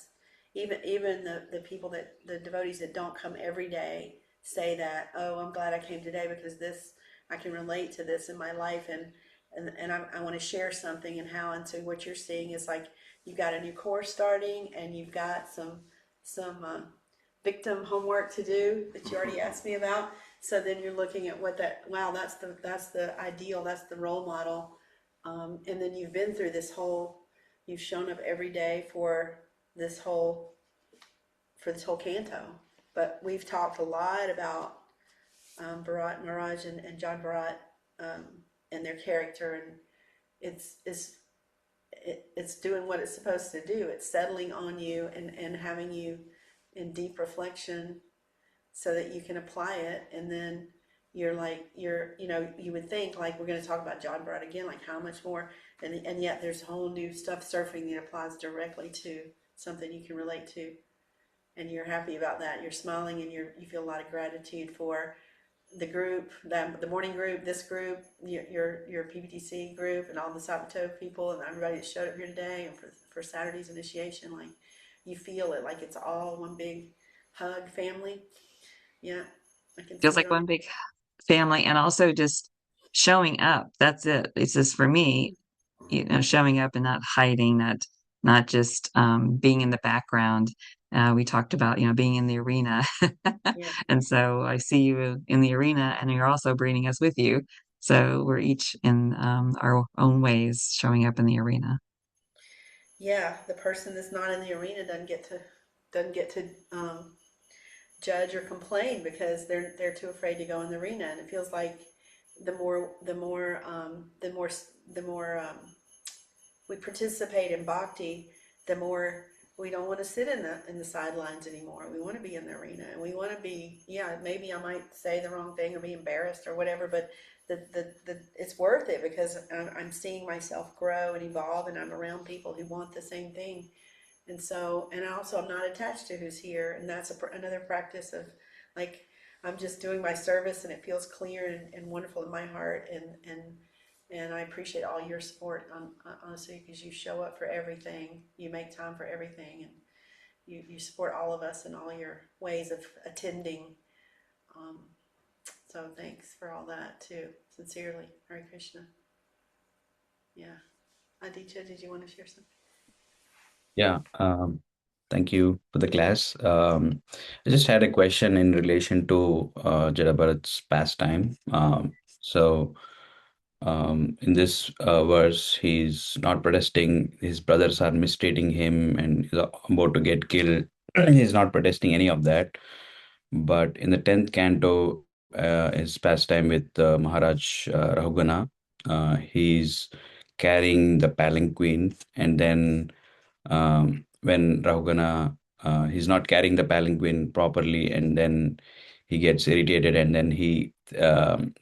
Even the people the devotees that don't come every day say that, oh, I'm glad I came today because this I can relate to this in my life, and I want to share something. And so what you're seeing is like you've got a new course starting, and you've got some victim homework to do that you already asked me about. So then you're looking at that's the ideal, that's the role model, and then you've shown up every day for this whole canto. But we've talked a lot about Bharat Maharaj and John Bharat, and their character, and it's doing what it's supposed to do. It's settling on you and having you in deep reflection so that you can apply it. And then you would think like we're going to talk about John Bharat again, like how much more, and yet there's whole new stuff surfing that applies directly to something you can relate to, and you're happy about that. You're smiling, and you feel a lot of gratitude for the group, the morning group, this group, your PBTC group, and all the Sabato people, and everybody that showed up here today, and for Saturday's initiation. Like you feel it, like it's all one big hug family. Yeah, I can Feels see like it on. one big family and also just showing up. That's it. It's just for me, showing up and not hiding, not just being in the background. We talked about, being in the arena. Yeah, And so I see you in the arena and you're also bringing us with you. So we're each in our own ways showing up in the arena. yeah. The person that's not in the arena doesn't get to judge or complain because they're too afraid to go in the arena, and it feels like the more we participate in bhakti, the more we don't want to sit in the sidelines anymore. We want to be in the arena, and we want to be. Yeah, maybe I might say the wrong thing or be embarrassed or whatever, but it's worth it because I'm seeing myself grow and evolve, and I'm around people who want the same thing. And so, and also I'm not attached to who's here, and that's another practice of like I'm just doing my service, and it feels clear and wonderful in my heart, And I appreciate all your support, honestly, because you show up for everything. You make time for everything, and you support all of us in all your ways of attending. Um, so thanks for all that too. Sincerely, Hare Krishna. Yeah. Aditya, did you want to share something? Yeah, thank you for the class. I just had a question in relation to Jada Bharat's pastime. In this verse, he's not protesting, his brothers are mistreating him and he's about to get killed. He's not protesting any of that. But in the 10th canto, his pastime with Maharaj Rahugana, he's carrying the palanquin, and then when Rahugana he's not carrying the palanquin properly, and then he gets irritated, and then he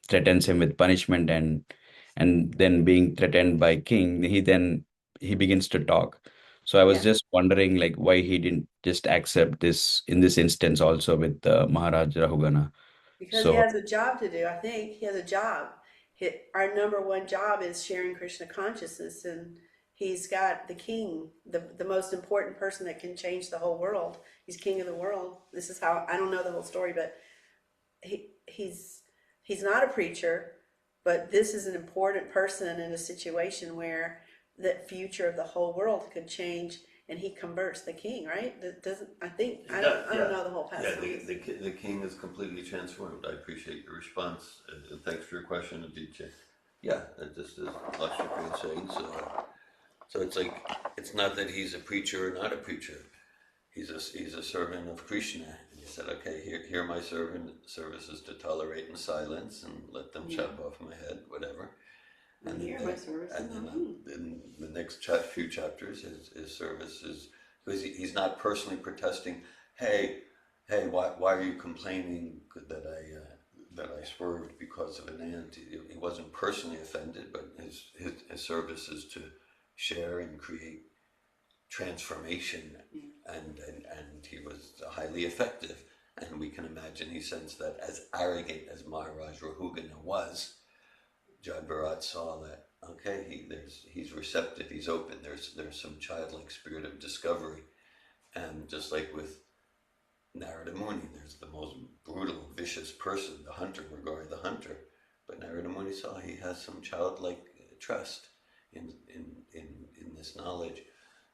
threatens him with punishment, and then being threatened by king, he begins to talk. So I was Yeah. just wondering, like, why he didn't just accept this in this instance also with Maharaj Rahugana. Because he So has a job to do. I think he has a job. Our number one job is sharing Krishna consciousness, and he's got the king, the most important person that can change the whole world. He's king of the world. This is how, I don't know the whole story, but he's not a preacher, but this is an important person in a situation where the future of the whole world could change, and he converts the king, right? That doesn't, I think, I don't know the whole past. Yeah, the king is completely transformed. I appreciate your response. Thanks for your question, Aditya. Yeah, just as Laksmipriya is saying. So it's like, it's not that he's a preacher or not a preacher. He's a servant of Krishna. And he said, okay, here my service is to tolerate in silence and let them chop off my head, whatever. And Here, my service. and then in the next few chapters, his service is, because he's not personally protesting. Hey, why are you complaining that I swerved because of an ant? He wasn't personally offended, but his service is to share and create transformation, and he was highly effective. And we can imagine he sensed that, as arrogant as Maharaj Rahugana was, Jad Bharat saw that, okay, he's receptive, he's open. There's some childlike spirit of discovery, and just like with Narada Muni, there's the most brutal, vicious person, the hunter, Grigori the hunter, but Narada Muni saw he has some childlike trust in this knowledge.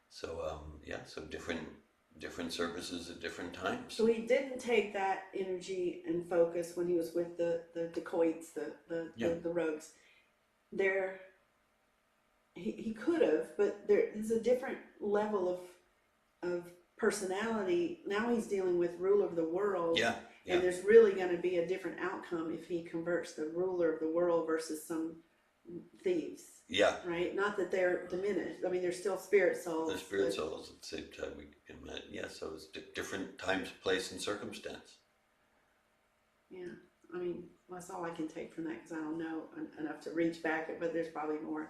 So so different services at different times. So he didn't take that energy and focus when he was with the dacoits, the rogues. He could have, but there is a different level of personality. Now he's dealing with ruler of the world. Yeah. And there's really going to be a different outcome if he converts the ruler of the world versus some thieves. Yeah. Right? Not that they're diminished. I mean, they're still spirit souls. They're spirit souls at the same time. We can imagine. Yeah, so it's different times, place, and circumstance. Yeah. I mean, well, that's all I can take from that, because I don't know enough to reach back, but there's probably more.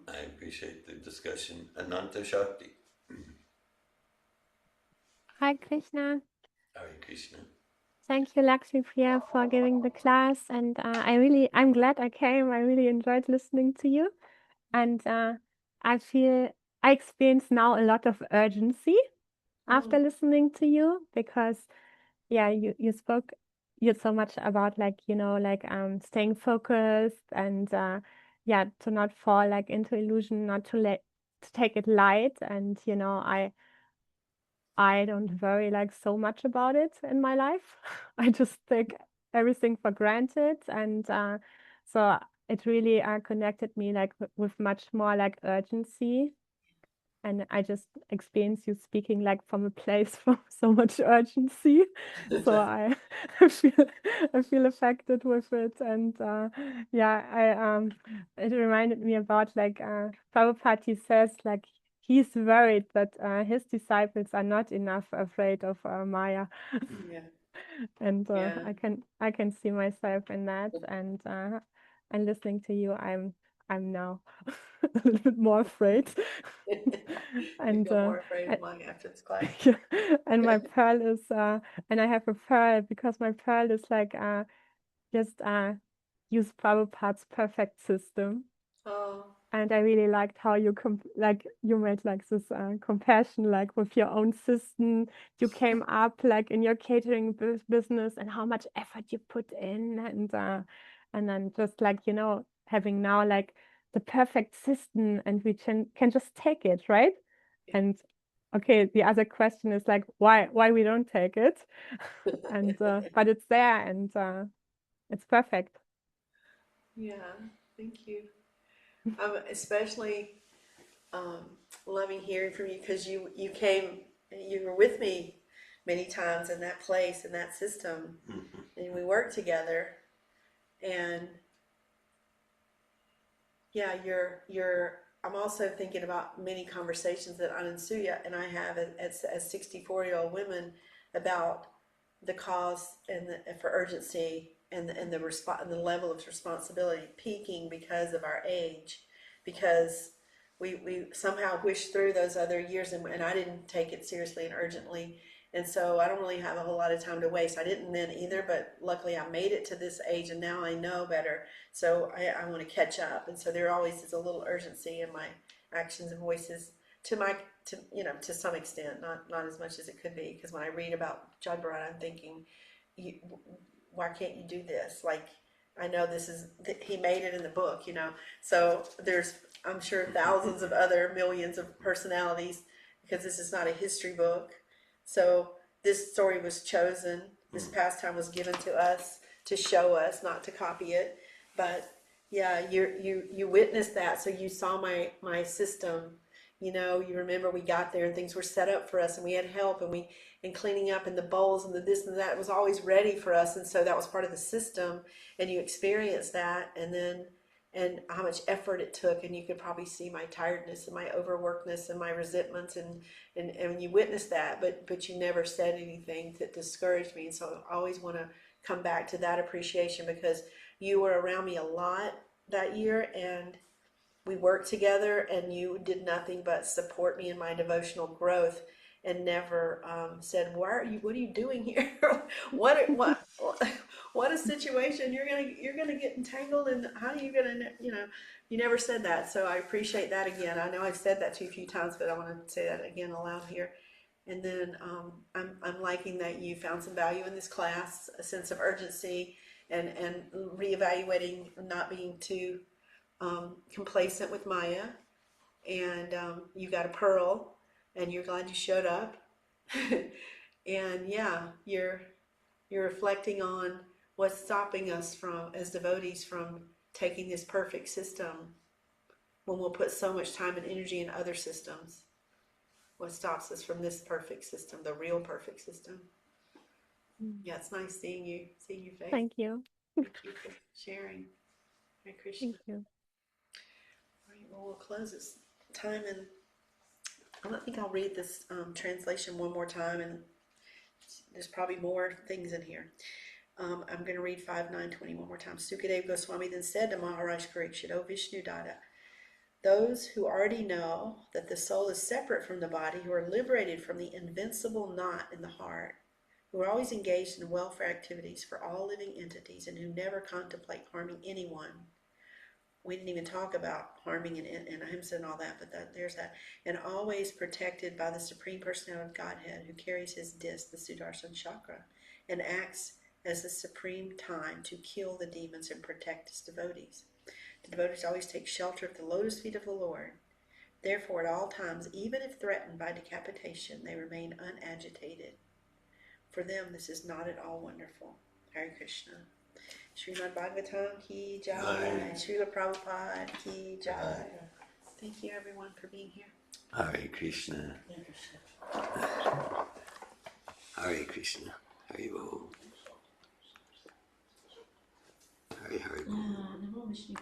I appreciate the discussion. Ananta Shakti. Hi Krishna. Hare Krishna. Thank you, Laksmipriya, for giving the class, and I'm glad I came. I really enjoyed listening to you, and I experience now a lot of urgency after listening to you, because you spoke so much about, like, staying focused, and to not fall like into illusion, not to take it light, and I don't worry like so much about it in my life. I just take everything for granted, and so it really connected me like with much more like urgency, and I just experience you speaking like from a place from so much urgency. So I feel affected with it, and it reminded me about like Prabhupada says, like, he's worried that his disciples are not enough afraid of Maya. Yeah. And I can see myself in that, and listening to you, I'm now a little bit more afraid. And more afraid of Maya after this class. And my pearl is and I have a pearl, because my pearl is like just use Prabhupada's perfect system. Oh, And I really liked how you you made like this compassion, like with your own system. You came up like in your catering business, and how much effort you put in, and then just like having now like the perfect system, and we can just take it, right? Yeah. And okay, the other question is like why we don't take it, and but it's there, and it's perfect. Yeah, thank you. I'm especially loving hearing from you because you were with me many times in that place, in that system, and we worked together. And yeah, I'm also thinking about many conversations that Anansuya and I have as 64-year-old women about the cause and for urgency and the level of responsibility peaking because of our age, because we somehow wished through those other years, and I didn't take it seriously and urgently, and so I don't really have a whole lot of time to waste. I didn't then either, but luckily I made it to this age, and now I know better. So I want to catch up, and so there always is a little urgency in my actions and voices to some extent, not as much as it could be. Because when I read about John Barada, I'm thinking, why can't you do this? Like, I know he made it in the book, So there's, I'm sure, thousands of other millions of personalities, because this is not a history book. So this story was chosen. This pastime was given to us to show us, not to copy it. But yeah, you witnessed that, so you saw my system. You remember we got there and things were set up for us, and we had help, and cleaning up, and the bowls and the this and that was always ready for us, and so that was part of the system, and you experienced that, and how much effort it took, and you could probably see my tiredness and my overworkedness and my resentments, and you witnessed that, but you never said anything that discouraged me, and so I always want to come back to that appreciation, because you were around me a lot that year, and we worked together, and you did nothing but support me in my devotional growth, and never said, what are you doing here? what a situation, you're gonna get entangled, and how are you gonna, you never said that. So I appreciate that again. I know I've said that to you a few times, but I want to say that again aloud here. And then I'm liking that you found some value in this class, a sense of urgency, and reevaluating, not being too complacent with Maya. And you got a pearl, and you're glad you showed up. And yeah, you're reflecting on what's stopping us from, as devotees, from taking this perfect system when we'll put so much time and energy in other systems. What stops us from this perfect system, the real perfect system? Yeah, it's nice seeing your face. Thank you. Thank you for sharing. Hare Krishna. Thank you. All right, well, we'll close this time, and I think I'll read this translation one more time, and there's probably more things in here. I'm going to read 5.9.20 one more time. Sukadeva Goswami then said to Maharaj Parikshit, O Vishnu Dada, those who already know that the soul is separate from the body, who are liberated from the invincible knot in the heart, who are always engaged in welfare activities for all living entities, and who never contemplate harming anyone. We didn't even talk about harming and ahimsa and all that, but there's that. And always protected by the Supreme Personality of Godhead, who carries his disc, the Sudarshan Chakra, and acts as the supreme time to kill the demons and protect his devotees. The devotees always take shelter at the lotus feet of the Lord. Therefore, at all times, even if threatened by decapitation, they remain unagitated. For them, this is not at all wonderful. Hare Krishna. Srimad Bhagavatam ki jai. Srila Prabhupada ki jai. Thank you, everyone, for being here. Hare Krishna. Hare Krishna. Hare Bol. Hare Bol.